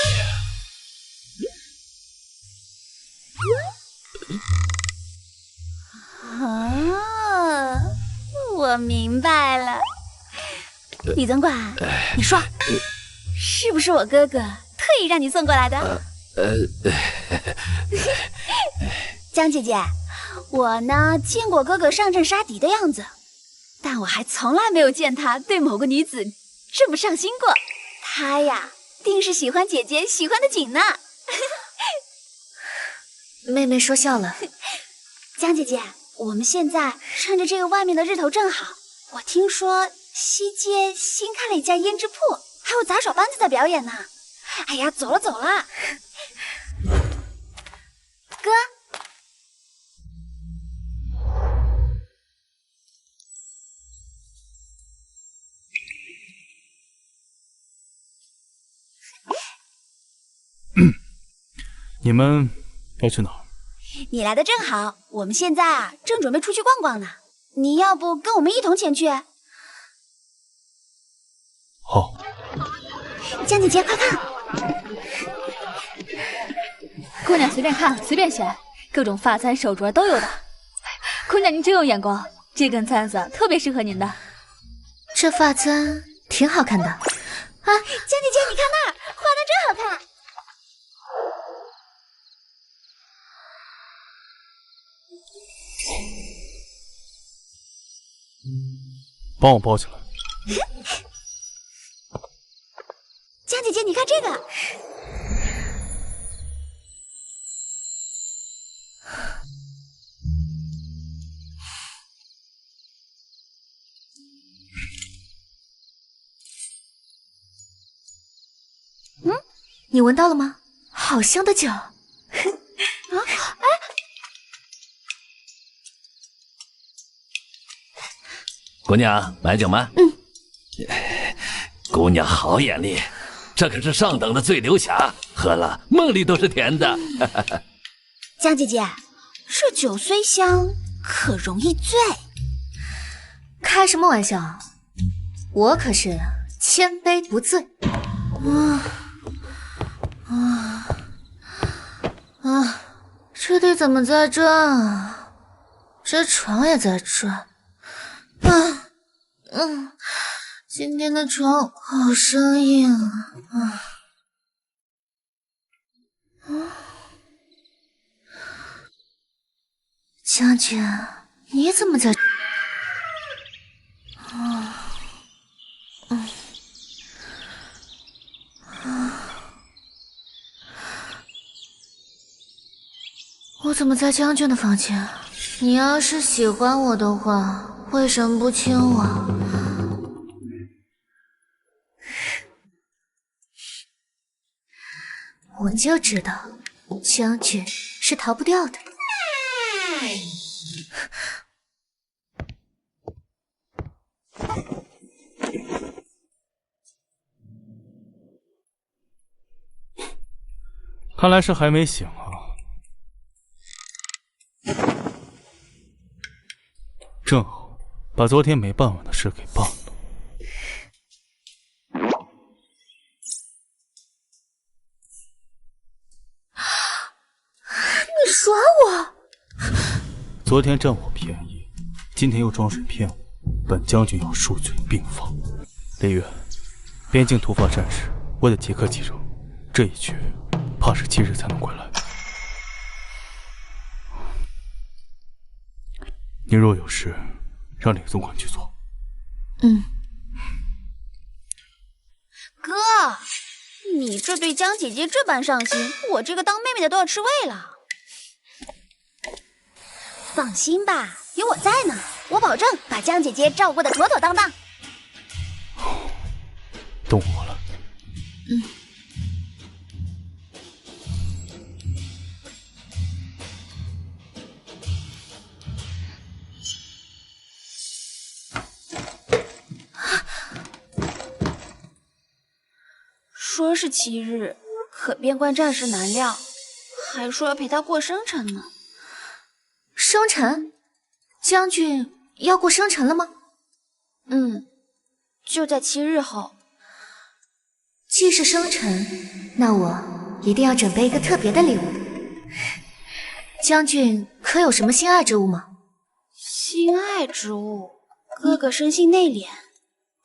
哦，我明白了。李总管，你说，是不是我哥哥特意让你送过来的？江姐姐，我呢见过哥哥上阵杀敌的样子，但我还从来没有见他对某个女子这么上心过。他呀，定是喜欢姐姐喜欢的紧呢。妹妹说笑了。江姐姐，我们现在趁着这个外面的日头正好，我听说西街新开了一家胭脂铺，还有杂耍班子在表演呢。哎呀，走了走了。哥，你们要去哪儿？你来的正好，我们现在啊正准备出去逛逛呢。你要不跟我们一同前去？好。江姐姐，快看！姑娘随便看，随便选，各种发簪、手镯都有的。姑娘您真有眼光，这根簪子特别适合您的。这发簪挺好看的。啊，江姐姐，你看那儿，画的真好看。帮我包起来。江姐姐，你看这个。你闻到了吗？好香的酒。姑娘，买酒吗？姑娘好眼力，这可是上等的醉流霞，喝了梦里都是甜的。江姐姐，这酒虽香，可容易醉。开什么玩笑？我可是千杯不醉。这地怎么在转啊？这床也在转。今天的床好生硬啊！将军，你怎么在？我怎么在将军的房间？你要是喜欢我的话，为什么不亲我？我就知道，将军是逃不掉的。看来是还没醒啊。正好把昨天没办完的事给办了。你耍我！昨天占我便宜，今天又装水骗我，本将军要数罪并罚。李月，边境突发战事，我得即刻启程，这一去怕是7日才能回来。你若有事，让李总管去做。哥，你这对江姐姐这般上心，我这个当妹妹的都要吃味了。放心吧，有我在呢，我保证把江姐姐照顾得妥妥当当。动我了。说是7日，可边关战事难料，还说要陪他过生辰呢。生辰？将军要过生辰了吗？就在7日后。既是生辰，那我一定要准备一个特别的礼物。将军可有什么心爱之物吗？心爱之物，哥哥生性内敛，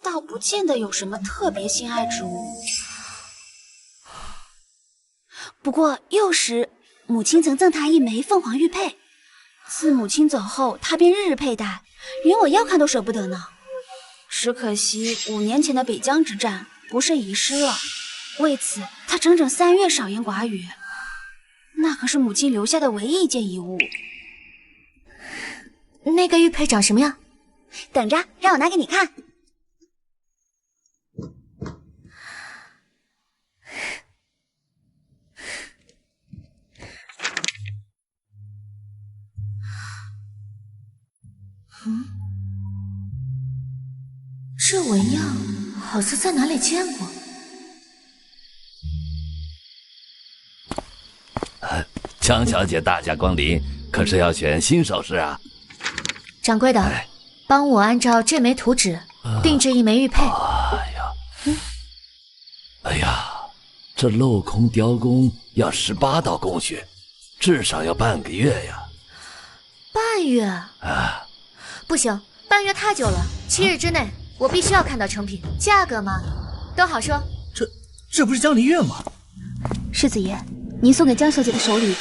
倒不见得有什么特别心爱之物。不过幼时，母亲曾赠他一枚凤凰玉佩，自母亲走后，他便日日佩戴，连我要看都舍不得呢。只可惜5年前的北疆之战不慎遗失了，为此他整整3月少言寡语。那可是母亲留下的唯一一件遗物。那个玉佩长什么样？等着，让我拿给你看。这纹样好像在哪里见过。江小姐大驾光临，可是要选新首饰啊？掌柜的，帮我按照这枚图纸定制一枚玉佩。哎呀，这镂空雕工要18道工序，至少要半个月呀。半月？不行，半月太久了，7日之内我必须要看到成品。价格嘛，都好说。这不是江离月吗？世子爷，您送给江小姐的手礼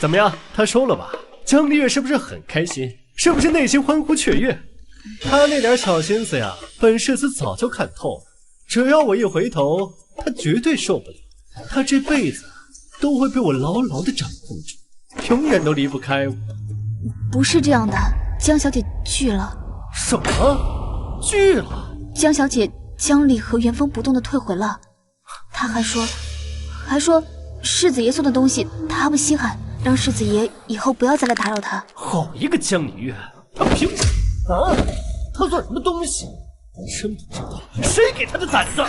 怎么样？她收了吧？江离月是不是很开心？是不是内心欢呼雀跃？她那点小心思呀，本世子早就看透了。只要我一回头，她绝对受不了。她这辈子都会被我牢牢地掌控住，永远都离不开我。不是这样的，江小姐拒了。什么？拒了？江小姐将礼盒原封不动地退回了。她还说世子爷送的东西她不稀罕，让世子爷以后不要再来打扰她。好一个江离月，她凭什么啊？她算什么东西？真不知道谁给她的胆子！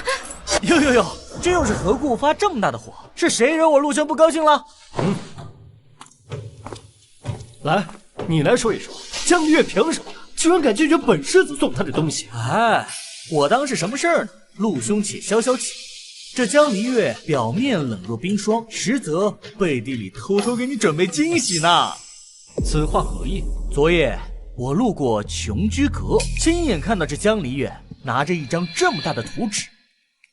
哟，这又是何故发这么大的火？是谁惹我陆兄不高兴了？来，你来说一说，江离月凭什么居然敢拒绝本世子送她的东西？我当是什么事儿呢？陆兄且消消气。这江离月表面冷若冰霜，实则背地里偷偷给你准备惊喜呢。此话何意？昨夜我路过琼居阁，亲眼看到这江离月拿着一张这么大的图纸，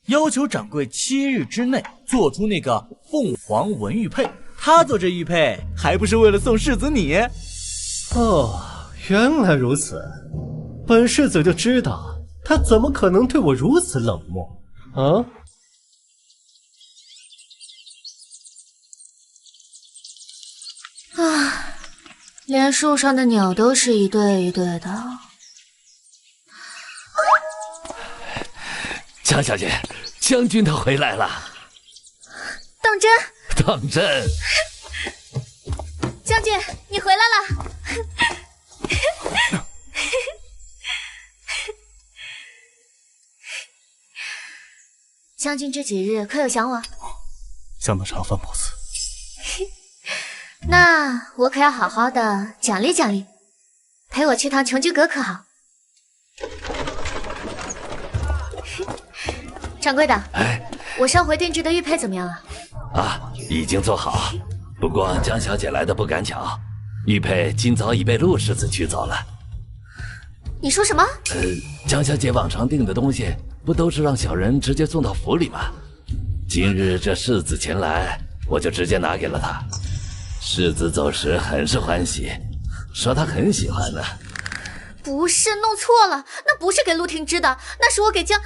要求掌柜7日之内做出那个凤凰纹玉佩。他做这玉佩还不是为了送世子你？哦，原来如此。本世子就知道他怎么可能对我如此冷漠啊！啊，连树上的鸟都是一对一对的。江小姐，将军他回来了。当真？当真。将军，你回来了。将军这几日可有想我？想得长饭不死。那我可要好好的奖励奖励，陪我去趟琼居阁可好？掌柜的，我上回定制的玉佩怎么样了？啊，已经做好。不过江小姐来的不赶巧，玉佩今早已被陆世子取走了。你说什么？江小姐往常订的东西，不都是让小人直接送到府里吗？今日这世子前来，我就直接拿给了他。世子走时很是欢喜，说他很喜欢呢。不是，弄错了，那不是给陆廷之的，那是我给江……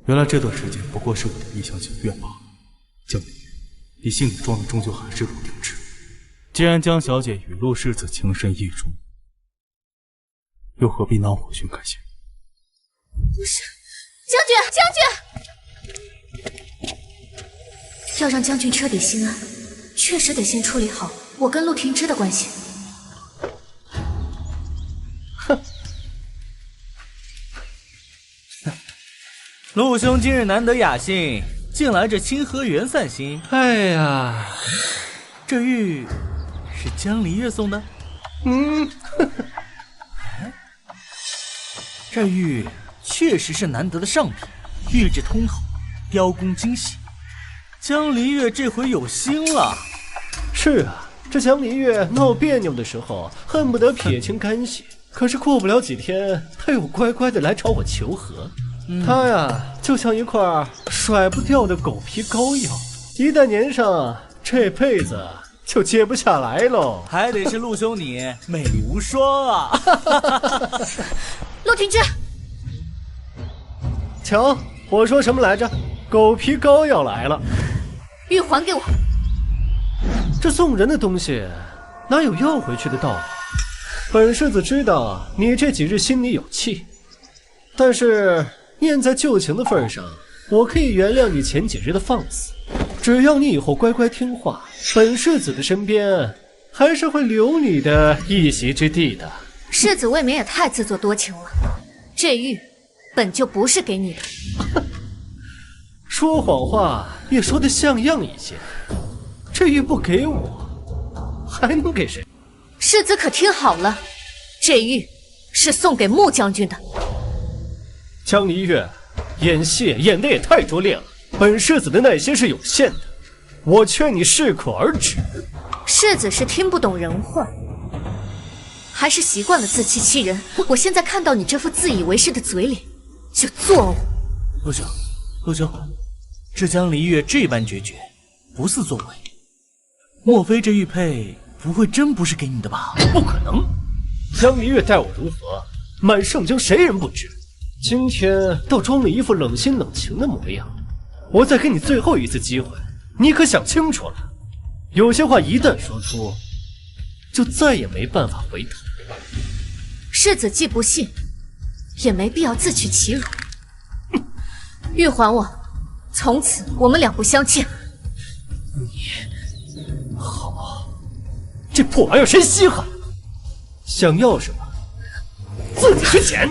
原来这段时间不过是我的一厢情愿罢了。江离，你心里装的终究还是陆廷之。既然江小姐与陆世子情深意重，又何必拿我去开心？不是，将军，要让将军彻底心安，确实得先处理好我跟陆廷之的关系。哼，陆兄今日难得雅兴，竟来这清河园散心。哎呀，这玉是江离月送的？这玉确实是难得的上品，玉质通透，雕工精细。江离月这回有心了。是啊，这江离月闹别扭的时候，恨不得撇清干系，可是过不了几天，他又乖乖的来找我求和。他呀，就像一块甩不掉的狗皮膏药，一旦粘上，这辈子就揭不下来喽。还得是陆兄你美丽无双啊！陆廷之，瞧，我说什么来着？狗皮膏药来了，玉还给我。这送人的东西哪有要回去的道理？本世子知道你这几日心里有气，但是念在旧情的份上，我可以原谅你前几日的放肆。只要你以后乖乖听话，本世子的身边还是会留你的一席之地的。世子未免也太自作多情了，这玉本就不是给你的。说谎话也说得像样一些，这玉不给我，还能给谁？世子可听好了，这玉是送给穆将军的。江离月，演戏演得也太拙劣了，本世子的耐心是有限的，我劝你适可而止。世子是听不懂人话，还是习惯了自欺欺人？我现在看到你这副自以为是的嘴脸，就作呕。陆兄，陆兄，这江离月这般决绝，不似作伪。莫非这玉佩不会真不是给你的吧？不可能！江离月待我如何，满盛京谁人不知？今天倒装了一副冷心冷情的模样。我再给你最后一次机会，你可想清楚了。有些话一旦说出，就再也没办法回头。世子既不信，也没必要自取其辱。玉还我，从此我们两不相欠。你好，这破玩意儿谁稀罕？想要什么，自己去捡。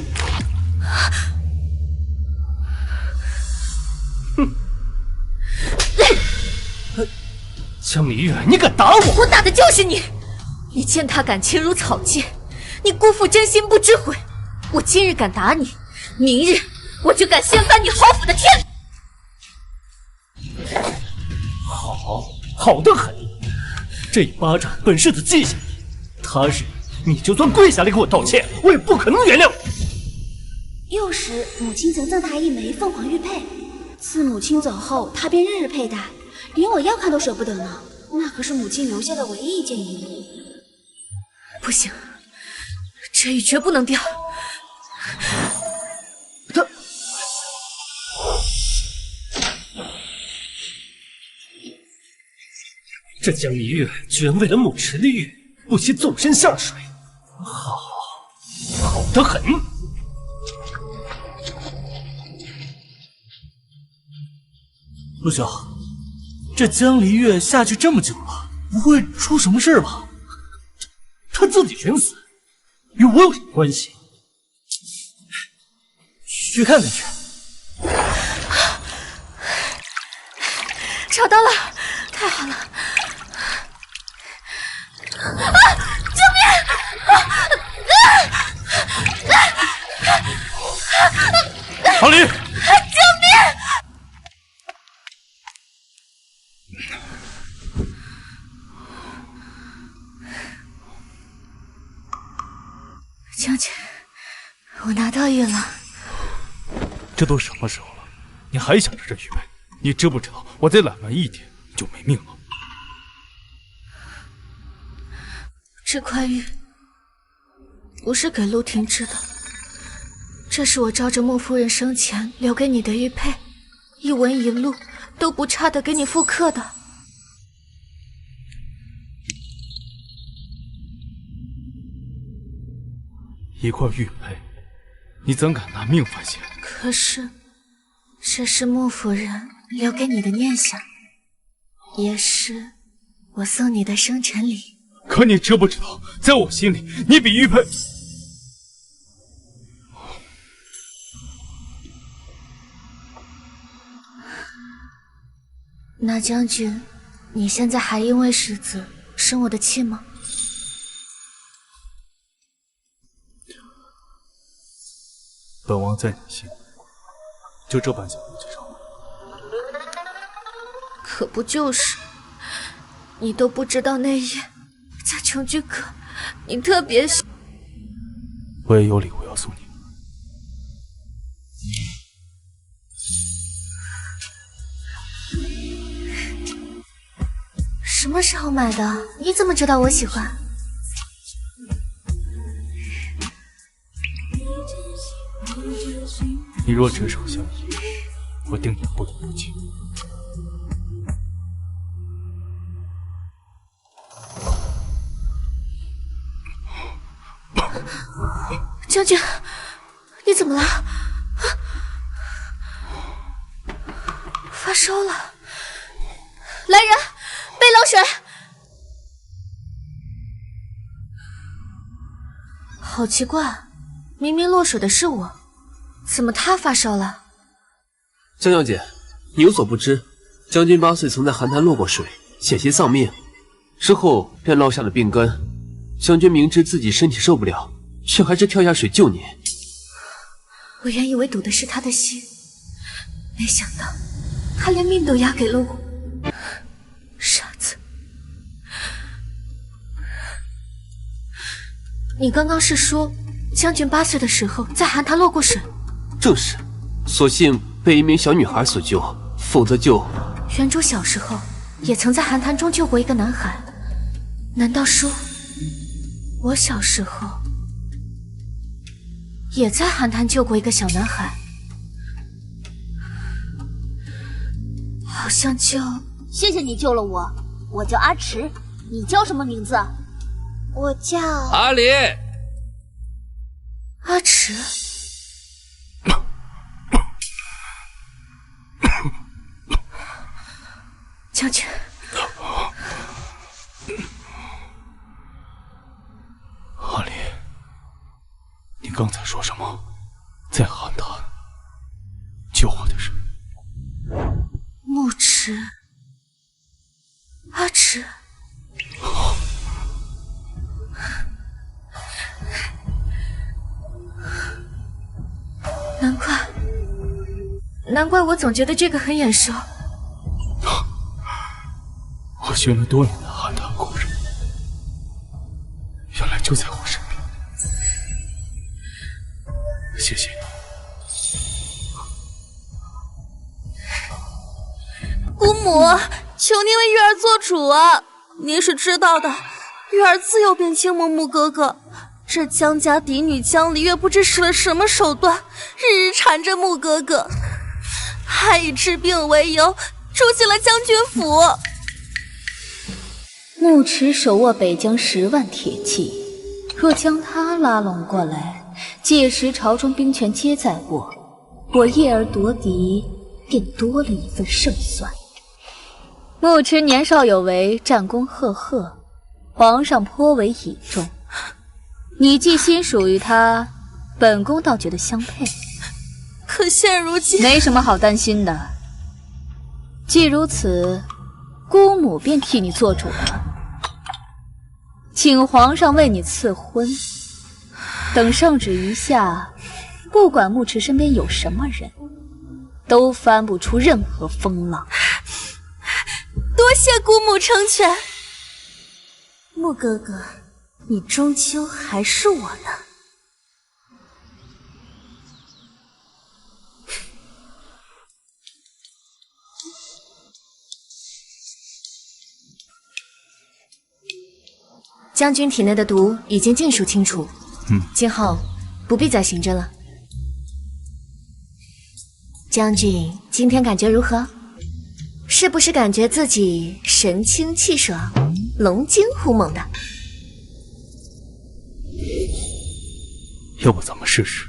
哼！江离月，你敢打我？我打的就是你！你践踏感情如草芥，你辜负真心不知悔。我今日敢打你，明日我就敢掀翻你侯府的天！好的很，这一巴掌本世子记下你，他日你就算跪下来给我道歉，我也不可能原谅你。幼时母亲曾赠他一枚凤凰玉佩，自母亲走后，他便日日佩戴，连我要看都舍不得呢。那可是母亲留下的唯一一件衣物。不行，这玉绝不能掉。这江离月居然为了母池的玉，不惜纵身下水，好得很。陆兄，这江离月下去这么久了，不会出什么事吧？他自己寻死，与我有什么关系？去看看去。找到了，太好了！啊！救命！阿离，救命！将军，我拿到玉了。这都什么时候了，你还想着这玉佩？你知不知道，我再懒慢一点就没命了。这块玉不是给陆廷芝的，这是我照着穆夫人生前留给你的玉佩，一纹一路都不差的给你复刻的。一块玉佩，你怎敢拿命换血？可是，这是穆夫人留给你的念想，也是我送你的生辰礼。可你知不知道，在我心里，你比玉佩……那将军，你现在还因为世子生我的气吗？本王在你心里，就这般小肚鸡肠。可不就是，你都不知道那夜在琼居阁，你特别喜……我也有礼物要送你。什么时候买的？你怎么知道我喜欢？你若执手相依，我定也不离不弃。将军，你怎么了？发烧了！来人，备冷水！好奇怪，明明落水的是我，怎么他发烧了？江小姐，你有所不知，将军8岁曾在寒潭落过水，险些丧命，之后便落下了病根。将军明知自己身体受不了，却还是跳下水救你。我原以为赌的是他的心，没想到他连命都押给了我。傻子！你刚刚是说将军8岁的时候在寒潭落过水？正是，所幸被一名小女孩所救，否则就……原主小时候也曾在寒潭中救过一个男孩，难道说我小时候也在寒潭救过一个小男孩？好像叫……谢谢你救了我，我叫阿迟，你叫什么名字？我叫阿离。阿迟。将军，阿离，你刚才说什么？在寒潭救我的人？木迟，阿迟。难怪我总觉得这个很眼熟。我寻了多年的寒潭故人，原来就在我身边。谢谢你，姑母，求您为玉儿做主啊！您是知道的，玉儿自幼便倾慕穆哥哥。这江家嫡女江离月不知使了什么手段，日日缠着穆哥哥，还以治病为由住进了将军府。穆迟手握北疆10万铁骑，若将他拉拢过来，届时朝中兵权皆在我叶儿夺嫡便多了一份胜算。穆迟年少有为，战功赫赫，皇上颇为倚重。你既心属于他，本宫倒觉得相配。可现如今没什么好担心的。既如此，姑母便替你做主了，请皇上为你赐婚。等圣旨一下，不管穆迟身边有什么人，都翻不出任何风浪。多谢姑母成全。穆哥哥，你终究还是我的。将军体内的毒已经尽数清除，今后不必再行针了。将军今天感觉如何？是不是感觉自己神清气爽，龙精虎猛的？要不咱们试试？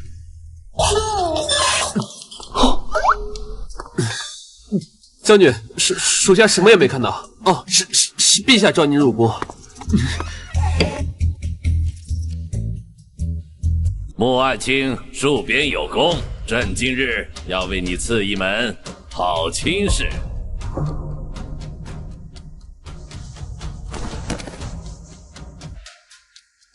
将军，属下什么也没看到。哦，是陛下召您入宫。穆爱卿戍边有功，朕今日要为你赐一门好亲事。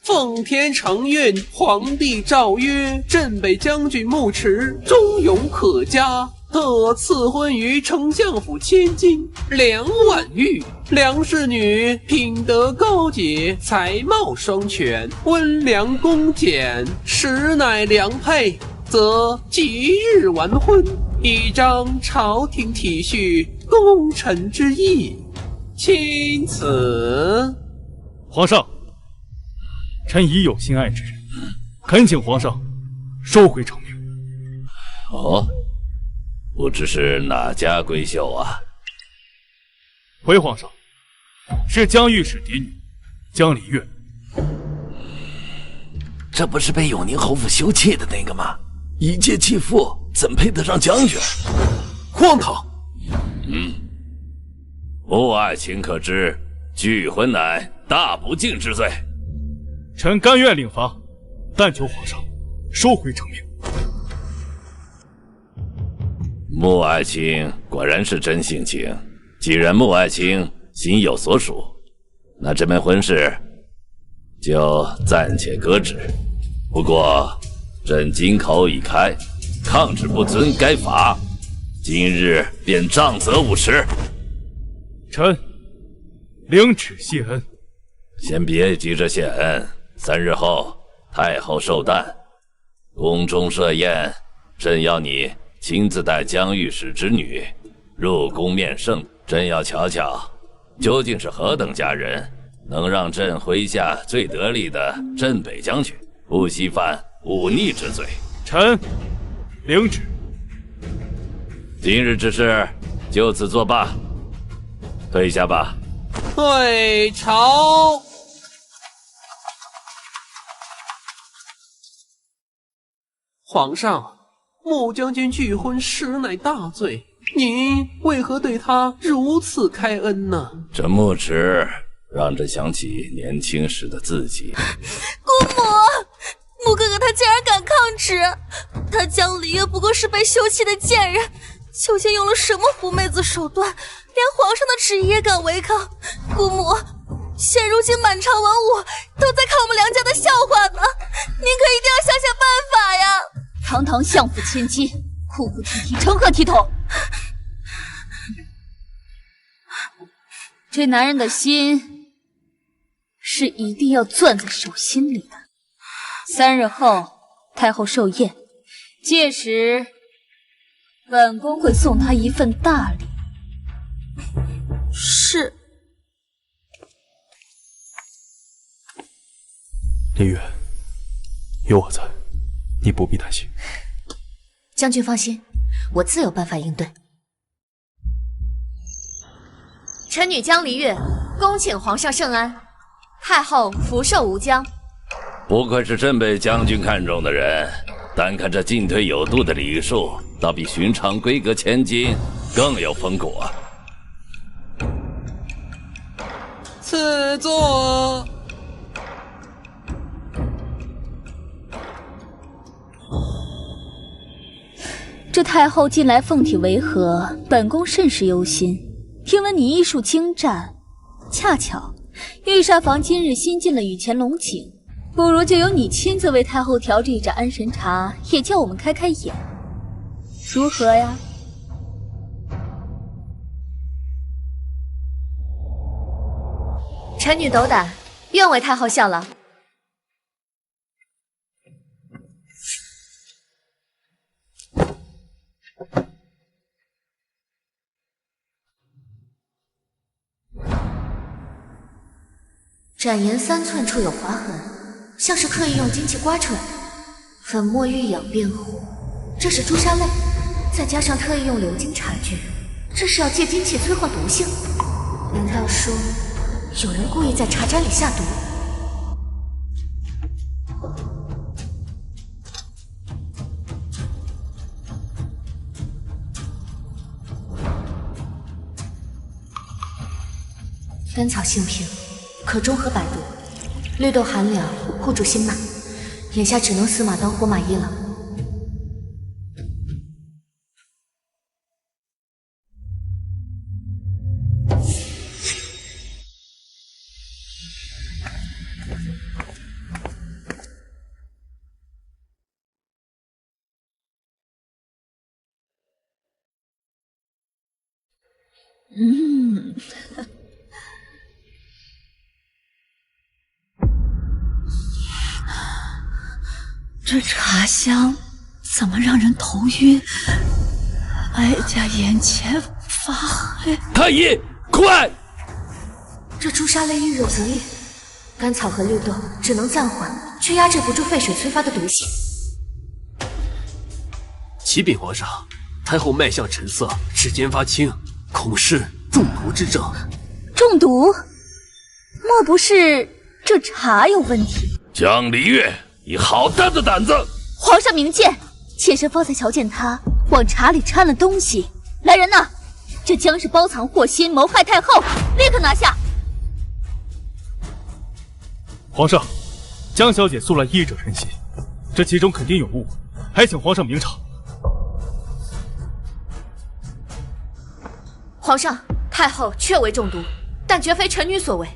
奉天承运，皇帝诏曰：镇北将军穆迟忠勇可嘉，特赐婚于丞相府千金2万玉。梁氏女品德高洁，才貌双全，温良恭俭，实乃良配，则即日完婚，以彰朝廷体恤，功臣之意。钦此。皇上，臣已有心爱之人，恳请皇上收回成命。哦，不知是哪家闺秀啊？回皇上，是江御史嫡女江离月。这不是被永宁侯府休弃的那个吗？一介弃妇，怎配得上将军？荒唐！穆爱卿可知，拒婚乃大不敬之罪。臣甘愿领罚，但求皇上收回成命。穆爱卿果然是真性情。既然穆爱卿心有所属，那这门婚事就暂且搁置。不过朕金口已开，抗旨不遵该罚，今日便杖责5时。臣领旨谢恩。先别急着谢恩，3日后太后寿诞，宫中设宴，朕要你亲自带江御史之女入宫面圣。朕要瞧瞧，究竟是何等佳人，能让朕麾下最得力的镇北将军不惜犯忤逆之罪。臣领旨。今日之事就此作罢，退下吧。退朝。皇上，穆将军拒婚实乃大罪，您为何对他如此开恩呢？这穆迟让朕想起年轻时的自己。姑母，穆哥哥他竟然敢抗旨，他江离月不过是被休弃的贱人，究竟用了什么狐媚子手段，连皇上的旨意也敢违抗？姑母，现如今满朝文武都在看我们梁家的笑话呢，您可一定要想想办法呀！堂堂相府千金，哭哭啼啼，成何体统？这男人的心是一定要攥在手心里的。3日后，太后寿宴，届时本宫会送她一份大礼。是。林月，有我在，你不必担心。将军放心，我自有办法应对。臣女江离月恭请皇上圣安，太后福寿无疆。不愧是真被将军看中的人，单看这进退有度的礼数，倒比寻常规格千金更有风骨啊！赐座。这太后近来凤体为和，本宫甚是忧心。听闻你医术精湛，恰巧御膳房今日新进了雨前龙井，不如就由你亲自为太后调制一盏安神茶，也叫我们开开眼，如何呀？臣女斗胆，愿为太后效劳。展颜3寸处有划痕，像是刻意用金器刮出来的。粉末欲养变糊，这是朱砂泪，再加上特意用鎏金茶具，这是要借金器催化毒性。难道说有人故意在茶盏里下毒？甘草性平，可中和百毒，绿豆寒凉，护住心脉。眼下只能死马当活马医了。这茶香怎么让人头晕？哀家眼前发黑。太医，快！这朱砂泪遇热不烈，甘草和绿豆只能暂缓，却压制不住沸水催发的毒性。启禀皇上，太后脉象沉色，指尖发青，恐是中毒之症。中毒？莫不是这茶有问题？江离月，你好大的胆子！皇上明鉴，妾身方才瞧见他往茶里掺了东西。来人呐，这将是包藏祸心，谋害太后，立刻拿下！皇上，江小姐素来医者仁心，这其中肯定有误，还请皇上明察。皇上，太后确为中毒，但绝非臣女所为。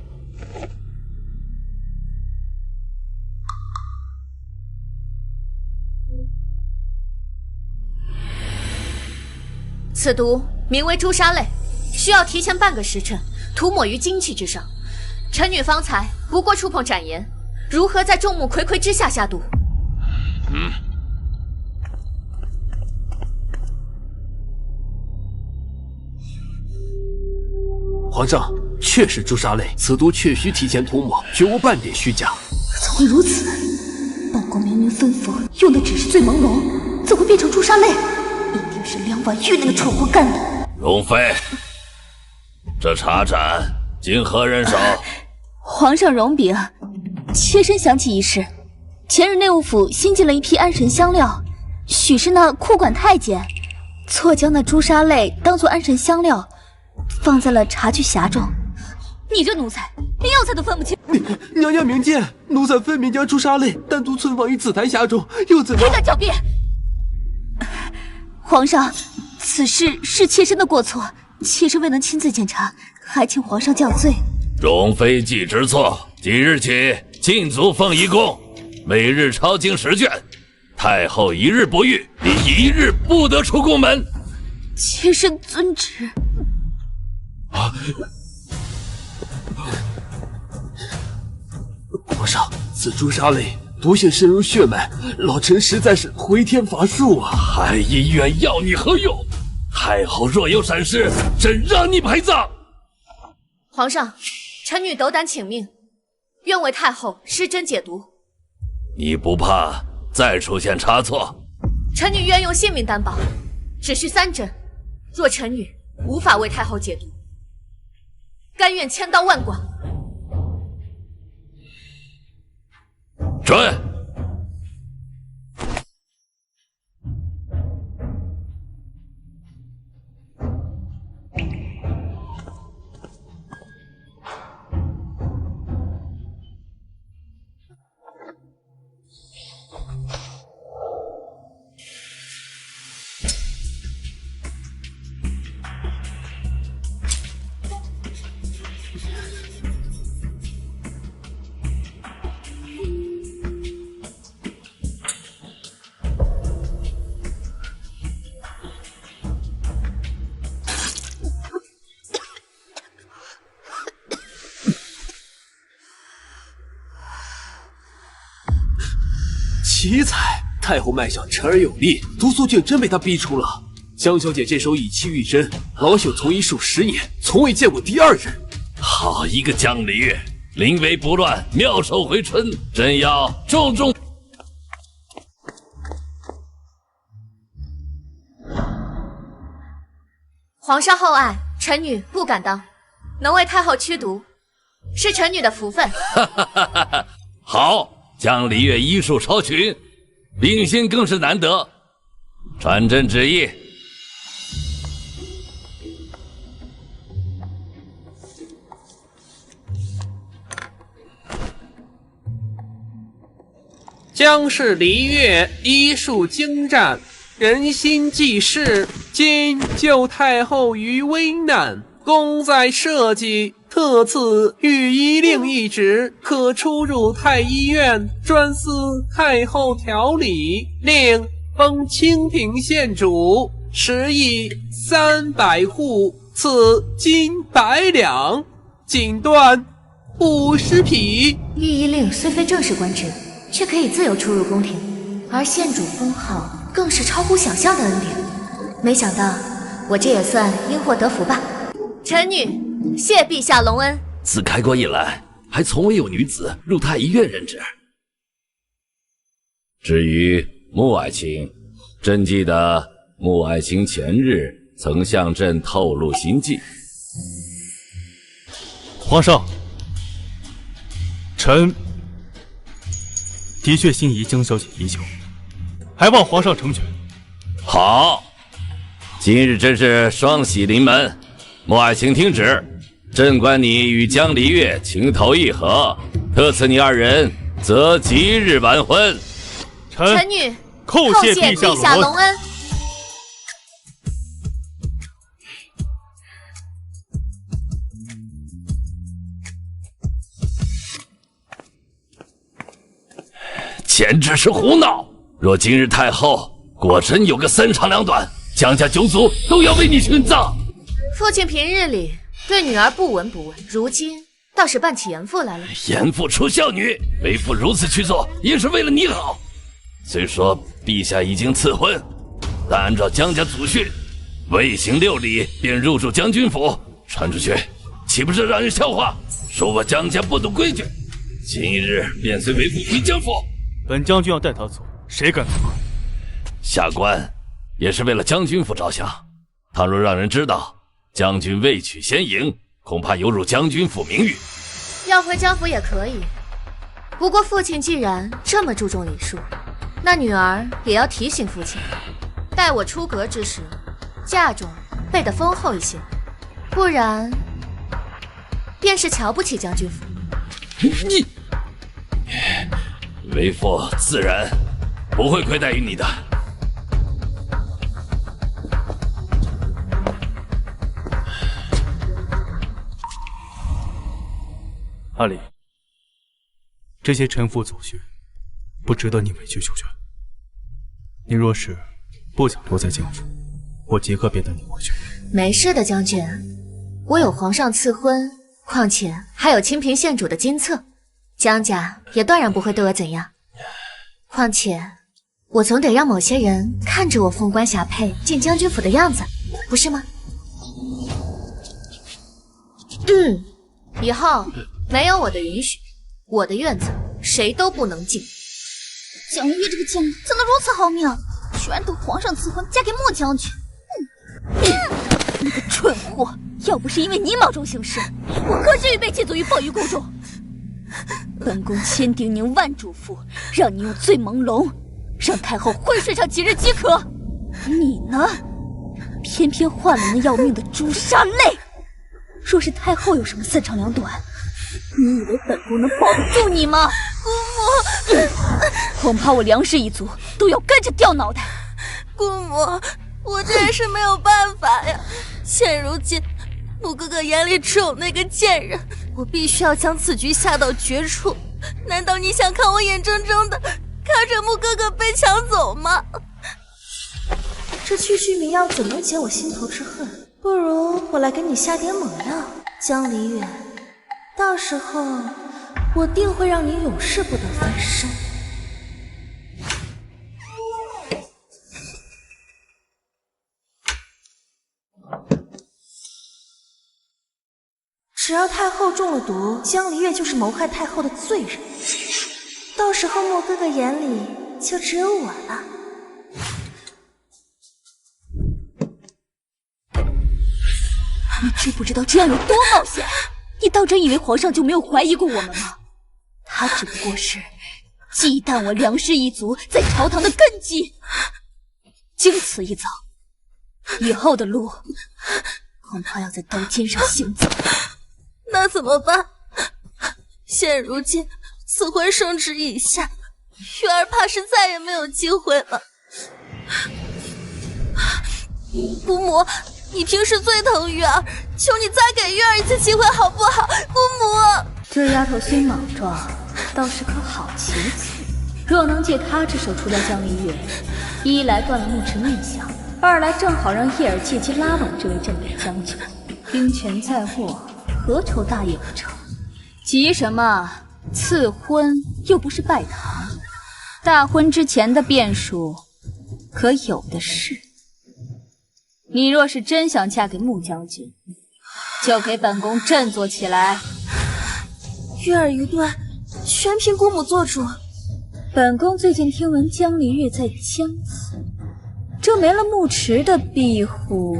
此毒名为朱砂泪，需要提前半个时辰涂抹于精气之上。臣女方才不过触碰展颜，如何在众目睽睽之下下毒？皇上，确是朱砂泪，此毒确需提前涂抹，绝无半点虚假。怎会如此？本宫明明吩咐用的只是醉朦胧，怎会变成朱砂泪？一定是梁婉玉那个蠢货干的。容妃，这茶盏经何人手？皇上容禀，妾身想起一事，前日内务府新进了一批安神香料，许是那库管太监错将那朱砂泪当作安神香料，放在了茶具匣中。你这奴才，连药材都分不清！娘娘明鉴，奴才分明将朱砂泪单独存放于紫檀匣中，又怎么……还敢狡辩！皇上，此事是妾身的过错，妾身未能亲自检查，还请皇上降罪。容妃既知错，即日起禁足凤仪宫，每日抄经10卷。太后一日不遇，你一日不得出宫门。妾身遵旨。皇上，此朱砂泪毒性深入血脉，老臣实在是回天乏术啊！太医院要你何用？太后若有闪失，朕让你陪葬！皇上，臣女斗胆请命，愿为太后施针解毒。你不怕再出现差错？臣女愿用性命担保，只需3针。若臣女无法为太后解毒，甘愿千刀万剐。准。奇才！太后脉象沉而有力，毒素竟真被他逼出了。江小姐这手以气御针，老朽从医数10年，从未见过第二人。好一个江离月，临危不乱，妙手回春，真要重重。皇上厚爱，臣女不敢当，能为太后驱毒，是臣女的福分。好。江离月医术超群，秉性更是难得。传朕旨意，江氏离月医术精湛，人心济世，今救太后于危难，功在社稷。特赐御医令一职，可出入太医院，专司太后调理。令封清平县主，10邑300户，赐金100两，锦缎50匹。御医令虽非正式官职，却可以自由出入宫廷，而县主封号更是超乎想象的恩典。没想到我这也算因祸得福吧。臣女谢陛下隆恩。自开国以来，还从未有女子入太医院任职。至于穆爱卿，朕记得穆爱卿前日曾向朕透露心迹。皇上，臣的确心仪江小姐已久，还望皇上成全。好，今日真是双喜临门。穆爱卿听旨，朕观你与江离月情投意合，特赐你2人择吉日完婚。臣女叩谢陛下隆恩。简直是胡闹！若今日太后果真有个3长2短，江家9族都要为你殉葬。父亲平日里对女儿不闻不问，如今倒是扮起严父来了。严父出孝女，为父如此去做，也是为了你好。虽说陛下已经赐婚，但按照江家祖训，未行6礼便入住将军府，传出去岂不是让人笑话？说我江家不懂规矩。今日便随为父回江府。本将军要带他走，谁敢阻拦？下官也是为了将军府着想，倘若让人知道将军未娶先赢，恐怕有辱将军府名誉。要回江府也可以，不过父亲既然这么注重礼数，那女儿也要提醒父亲，待我出阁之时，嫁妆备得丰厚一些，不然便是瞧不起将军府。你，为父自然不会亏待于你的。阿里，这些臣服祖训，不值得你委曲求全。你若是不想留在江府，我即刻便带你回去。没事的，将军，我有皇上赐婚，况且还有清平县主的金册，江家也断然不会对我怎样。况且我总得让某些人看着我凤冠霞帔进将军府的样子，不是吗？以后没有我的允许，我的院子谁都不能进。江离月这个贱人怎能如此好命，居然等皇上赐婚嫁给穆将军！你个蠢货！要不是因为你莽撞行事，我何至于被借走于鲍鱼宫中？本宫千叮咛万嘱咐，让你用醉朦胧，让太后昏睡上几日即可。你呢，偏偏换了那要命的朱砂泪。若是太后有什么三长两短，你以为本宫能保得住你吗？姑母，恐怕我梁氏一族都要跟着掉脑袋。姑母，我这也是没有办法呀。现如今，穆哥哥眼里只有那个贱人，我必须要将此局下到绝处。难道你想看我眼睁睁的看着穆哥哥被抢走吗？这区区迷药怎能解我心头之恨？不如我来给你下点猛药，江离月，到时候我定会让你永世不得翻身。只要太后中了毒，江离月就是谋害太后的罪人，到时候莫哥哥眼里就只有我了。你知不知道这样有多冒险？你当真以为皇上就没有怀疑过我们吗？他只不过是忌惮我梁氏一族在朝堂的根基。经此一遭，以后的路恐怕要在刀尖上行走。那怎么办？现如今此婚圣旨已下，月儿怕是再也没有机会了。姑母，你平时最疼月儿，求你再给月儿一次机会好不好？姑母，这丫头虽莽撞，倒是颗好棋子。若能借她之手除掉江离月，一来断了木池念想，二来正好让叶儿借机拉拢这位镇北将军。兵权在握，何愁大业不成？急什么？赐婚又不是拜堂，大婚之前的变数可有的是。你若是真想嫁给穆将军，就给本宫振作起来。月儿愚钝，全凭姑母做主。本宫最近听闻江离月在江此，这没了木池的庇护，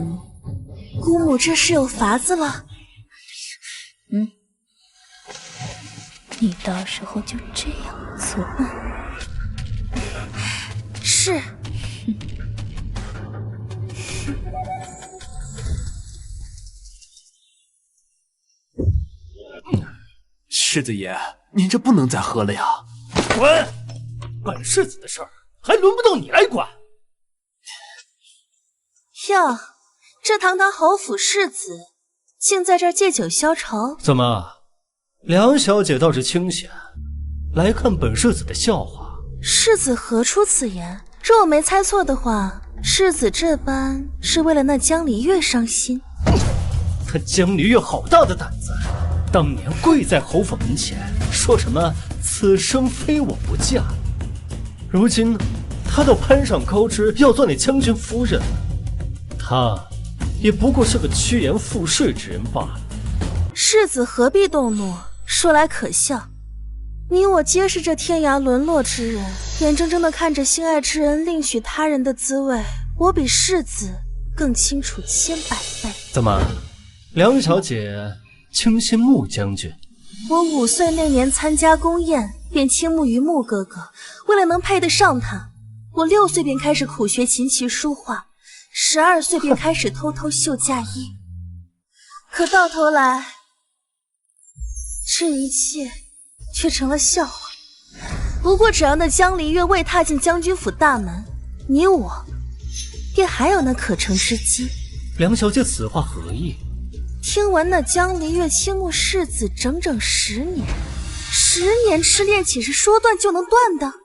姑母这是有法子了。你到时候就这样做。是。世子爷，您这不能再喝了呀！滚！本世子的事儿还轮不到你来管。哟，这堂堂侯府世子，竟在这儿借酒消愁？怎么，梁小姐倒是清闲，来看本世子的笑话？世子何出此言？若我没猜错的话，世子这般是为了那江离月伤心。他江离月好大的胆子！当年跪在侯府门前，说什么此生非我不嫁。如今他倒攀上高枝，要做那将军夫人。他也不过是个趋炎附势之人罢了。世子何必动怒？说来可笑，你我皆是这天涯沦落之人，眼睁睁地看着心爱之人另娶他人的滋味，我比世子更清楚千百倍。怎么，梁小姐倾心穆将军？我5岁那年参加宫宴，便倾慕于穆哥哥。为了能配得上他，我6岁便开始苦学琴棋书画，12岁便开始偷偷绣嫁衣。可到头来，这一切却成了笑话。不过只要那江离月未踏进将军府大门，你我便还有那可乘之机。梁小姐此话何意？听闻那江离月倾慕世子整整10年，10年之恋岂是说断就能断的？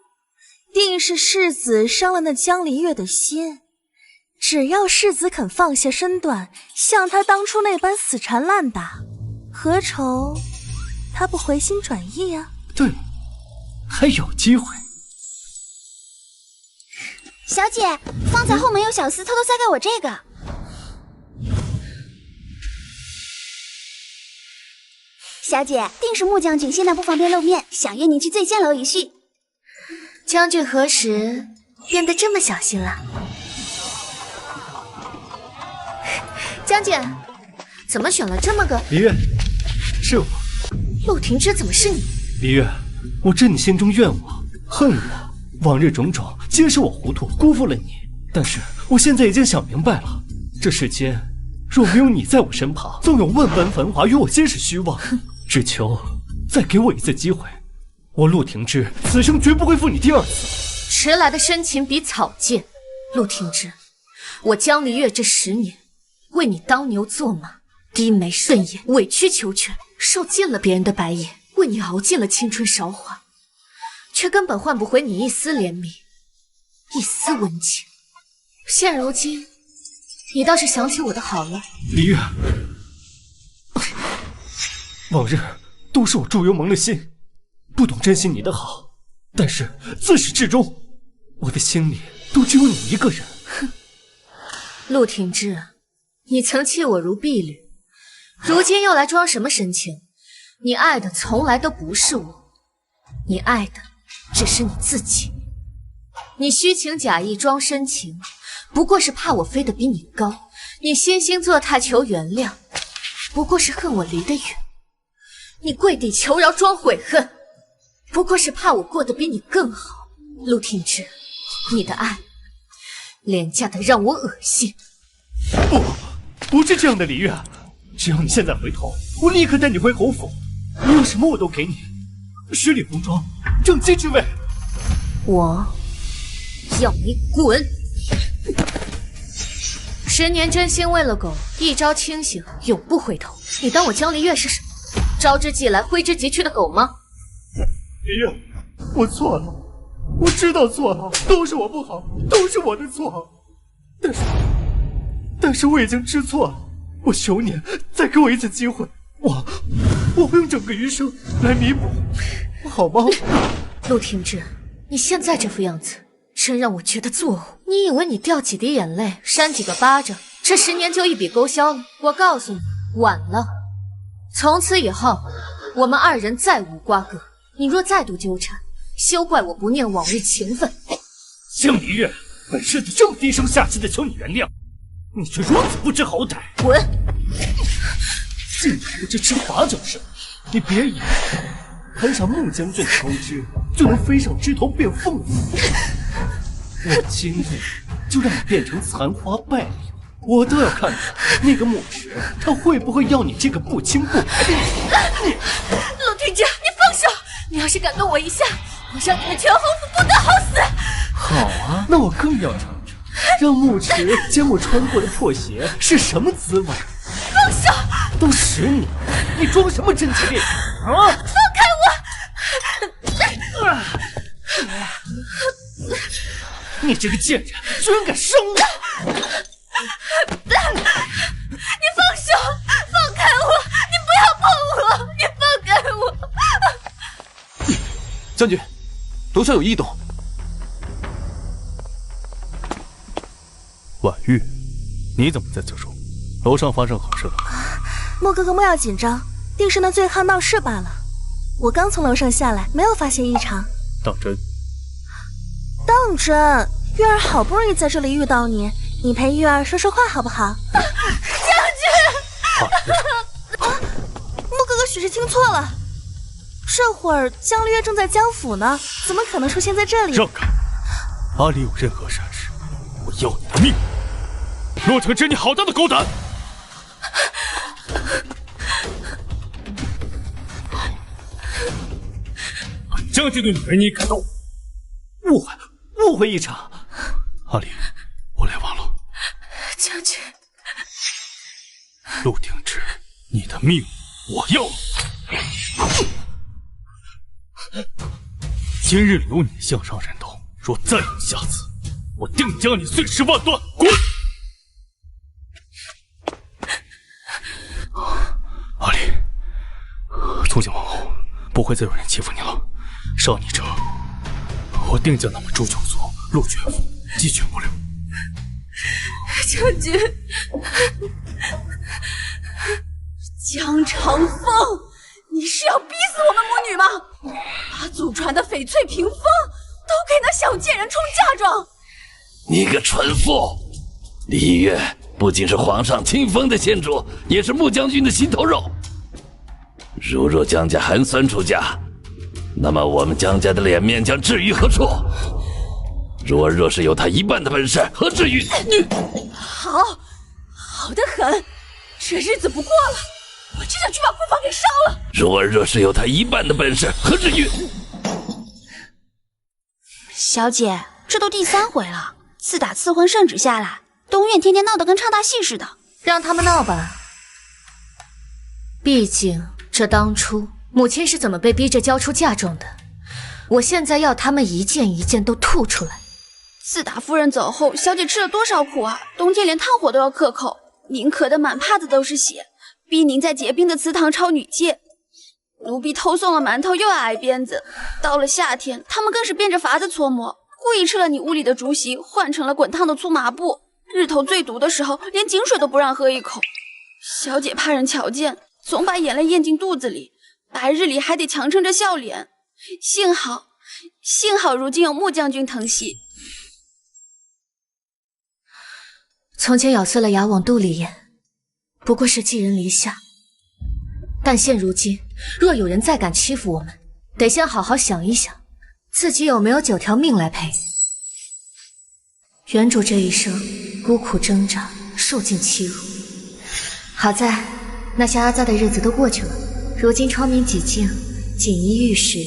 定是世子伤了那江离月的心。只要世子肯放下身段，像他当初那般死缠烂打，何愁他不回心转意啊？对，还有机会。小姐，方才后门有小厮偷偷塞给我这个。小姐，定是穆将军现在不方便露面，想约您去醉仙楼一叙。将军何时变得这么小心了？将军，怎么选了这么个？李月，是我。陆廷之，怎么是你？李月，我知你心中怨我、恨我，往日种种皆是我糊涂，辜负了你。但是我现在已经想明白了，这世间若没有你在我身旁，纵有万般繁华与我皆是虚妄。只求再给我一次机会，我陆廷之此生绝不会负你第二次。迟来的深情比草芥，陆廷之，我江离月这10年为你当牛做马，低眉顺眼，委曲求全，受尽了别人的白眼，为你熬尽了青春韶华，却根本换不回你一丝怜悯，一丝温情。现如今，你倒是想起我的好了。李月，往日都是我猪油蒙了心，不懂珍惜你的好，但是自始至终，我的心里都只有你一个人。哼，陆廷之，你曾弃我如敝履，如今又来装什么深情？你爱的从来都不是我，你爱的只是你自己。你虚情假意装深情，不过是怕我飞得比你高；你惺惺作态求原谅，不过是恨我离得远；你跪地求饶装悔恨，不过是怕我过得比你更好。陆廷之，你的爱廉价的让我恶心。不是这样的，李月，只要你现在回头，我立刻带你回侯府，你要什么我都给你，十里红妆，正妻之位。我要你滚！10年真心为了狗，一朝清醒，永不回头。你当我江离月是什么？招之即来，挥之即去的狗吗？李月，我错了，我知道错了，都是我不好，都是我的错。但是我已经知错了，我求你再给我一次机会，我会用整个余生来弥补，好吗？陆廷之，你现在这副样子，真让我觉得作呕。你以为你掉几滴眼泪，扇几个巴掌，这10年就一笔勾销了？我告诉你，晚了。从此以后，我们2人再无瓜葛。你若再度纠缠，休怪我不念往日情分。江离月，本世子这么低声下气的求你原谅，你却如此不知好歹。滚！竟然不知吃罚酒是？你别以为攀上穆将军的高枝，就能飞上枝头变凤子。我今日就让你变成残花败柳，我倒要看看那个穆池他会不会要你这个不清不白的女人。陆廷之，你放手！你要是敢动我一下，我让你们全侯府不得好死！好啊，那我更要尝尝让穆池将我穿过的破鞋是什么滋味。放手！都10年，你装什么贞洁烈女啊？放开我！你这个贱人，居然敢伤我！你放手！放开我！你不要碰我！你放开我！将军，楼上有异动。婉玉，你怎么在此处？楼上发生好事了？莫哥哥莫要紧张，定是那醉汉闹事罢了。我刚从楼上下来，没有发现异常。当真？当真，月儿好不容易在这里遇到你，你陪月儿说说话好不好？将军！莫哥哥许是听错了，这会儿江离月正在江府呢，怎么可能出现在这里？让开！阿离有任何闪失，我要你的命！陆廷之，你好大的狗胆！将军的女人你敢动？误会一场。阿离，我来晚了。将军，陆廷之，你的命我要。今日留你项上人头，若再有下次，我定将你碎尸万段！滚！阿离，从今往后不会再有人欺负你了。伤你者，我定将他们诛九族、陆全府鸡犬不留。将军，江长风，你是要逼死我们母女吗？把祖传的翡翠屏风都给那小贱人充嫁妆！你个蠢妇！李月不仅是皇上亲封的仙主，也是穆将军的心头肉。如若江家寒酸出嫁，那么我们江家的脸面将置于何处？若是有他一半的本事，何至于？好，好得很，这日子不过了，我只想去把库房给烧了。若是有他一半的本事，何至于？小姐，这都第3回了，自打赐婚圣旨下来，东院天天闹得跟唱大戏似的。让他们闹吧，毕竟这当初母亲是怎么被逼着交出嫁妆的，我现在要他们一件一件都吐出来。自打夫人走后，小姐吃了多少苦啊！冬天连炭火都要克口，您渴得满帕子都是血，逼您在结冰的祠堂抄女戒。奴婢偷送了馒头又要挨鞭子，到了夏天，他们更是变着法子搓磨，故意吃了你屋里的竹席，换成了滚烫的粗麻布。日头最毒的时候，连井水都不让喝一口。小姐怕人瞧见，总把眼泪咽进肚子里，白日里还得强撑着笑脸。幸好如今有穆将军疼惜。从前咬碎了牙往肚里咽，不过是寄人篱下。但现如今，若有人再敢欺负我们，得先好好想一想，自己有没有9条命来赔。原主这一生孤苦挣扎，受尽欺辱，好在那些阿扎的日子都过去了，如今窗明几净，锦衣玉食，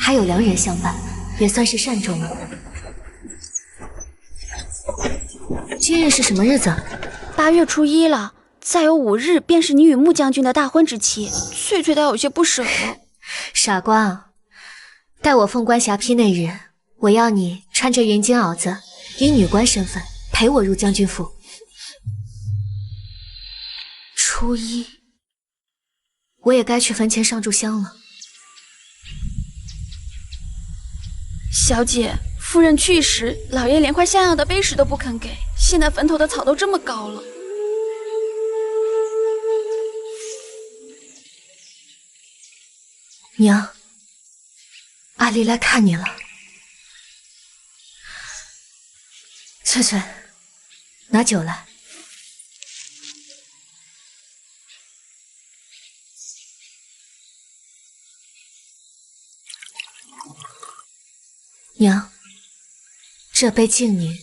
还有良人相伴，也算是善终了。今日是什么日子？8月初1了，再有5日便是你与穆将军的大婚之期。翠翠倒有些不舍了。傻瓜，待我凤冠霞帔那日，我要你穿着云锦袄子，以女官身份陪我入将军府。初1，我也该去坟前上炷香了。小姐，夫人去时，老爷连块像样的碑石都不肯给，现在坟头的草都这么高了。娘，阿离来看你了。翠翠，拿酒来。娘，这杯敬您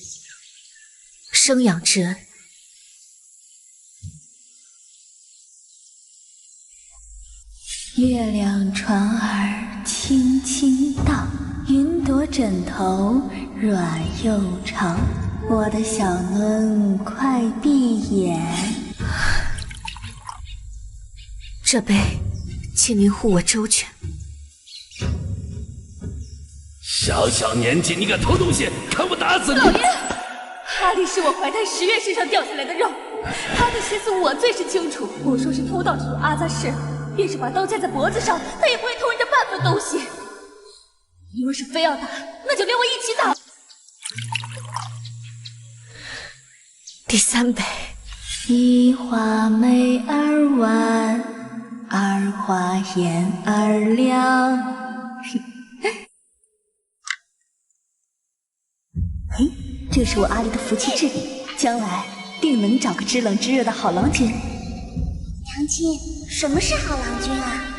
生养之恩。月亮船儿轻轻荡，云朵枕头软又长。我的小嫩快闭眼。这杯，请您护我周全。小年纪，你敢偷东西，看我打死你！老爷，阿离是我怀胎10月身上掉下来的肉，他的心思我最是清楚。我说是偷盗这种阿扎事，便是把刀架在脖子上，他也不会偷人家半分东西。你若是非要打，那就连我一起打。第3杯。一花眉儿弯，二花眼儿亮。这是我阿离的福气之礼，将来定能找个知冷知热的好郎君。娘亲，什么是好郎君啊？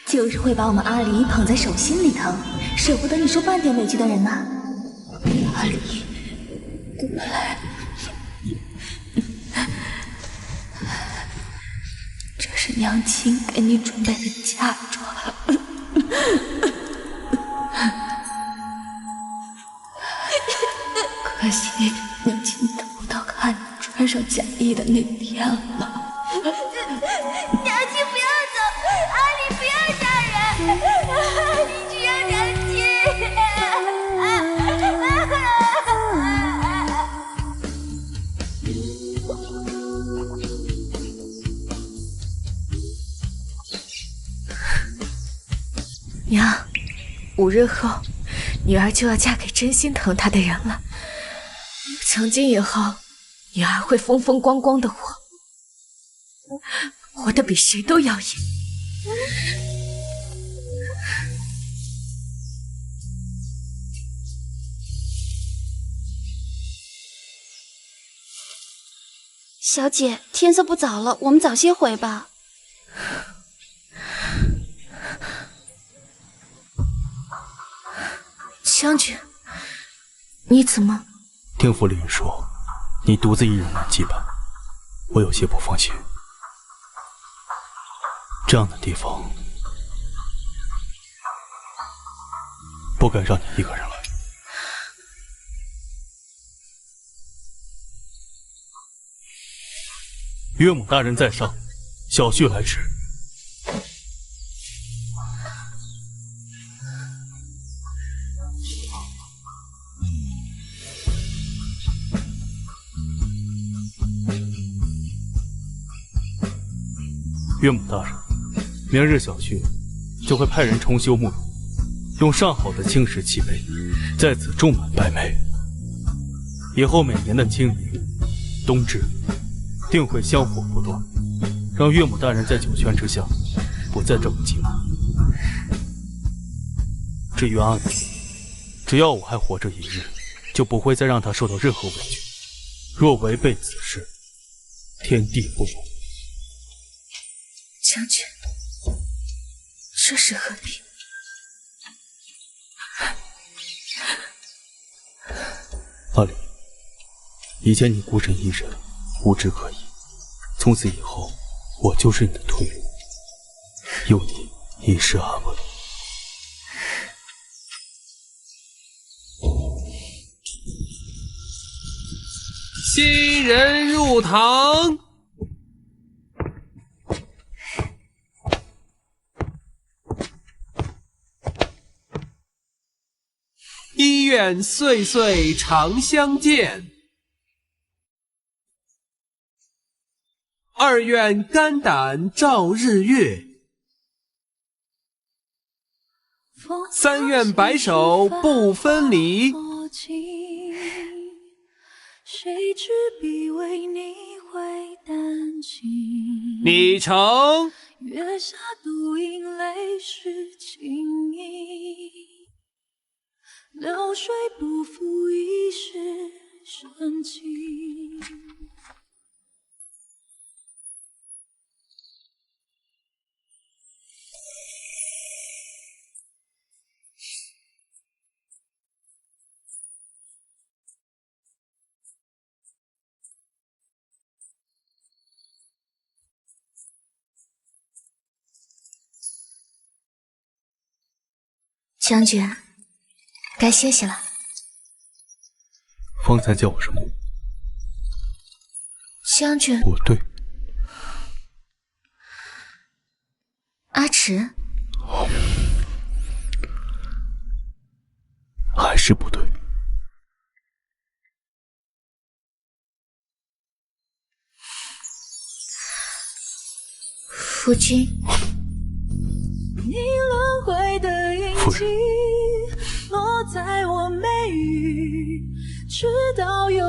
就是会把我们阿离捧在手心里头，舍不得你受半点委屈的人呐。阿离，过来，这是娘亲给你准备的嫁妆。可惜娘亲等不到看你穿上嫁衣的那天了。娘亲不要走，阿离不要杀人，阿离只要娘亲。娘，5日后，女儿就要嫁给真心疼她的人了。从今以后，女儿会风风光光的活得比谁都耀眼。小姐，天色不早了，我们早些回吧。将军，你怎么？听府里人说，你独自一人来羁绊，我有些不放心。这样的地方，不该让你一个人来。岳母大人在上，小婿来迟。岳母大人，明日小婿就会派人重修墓容，用上好的青石砌碑，在此种满白梅。以后每年的清明、冬至，定会香火不断，让岳母大人在九泉之下不再这么寂寞。至于阿离，只要我还活着一日，就不会再让他受到任何委屈。若违背此事，天地不容。将军，这是何必？阿离，以前你孤身一人，无枝可依，从此以后，我就是你的退路，有你一世安稳。新人入堂。一愿岁岁常相见，二愿肝胆照日月，三愿白首不分离。谁知必为你会丹青，你成月下独饮泪湿情意，流水不负一世深情。将军，该歇息了。方才叫我什么？将军。不对。阿迟。还是不对。夫君。你轮回的印记落在我眉宇，直到有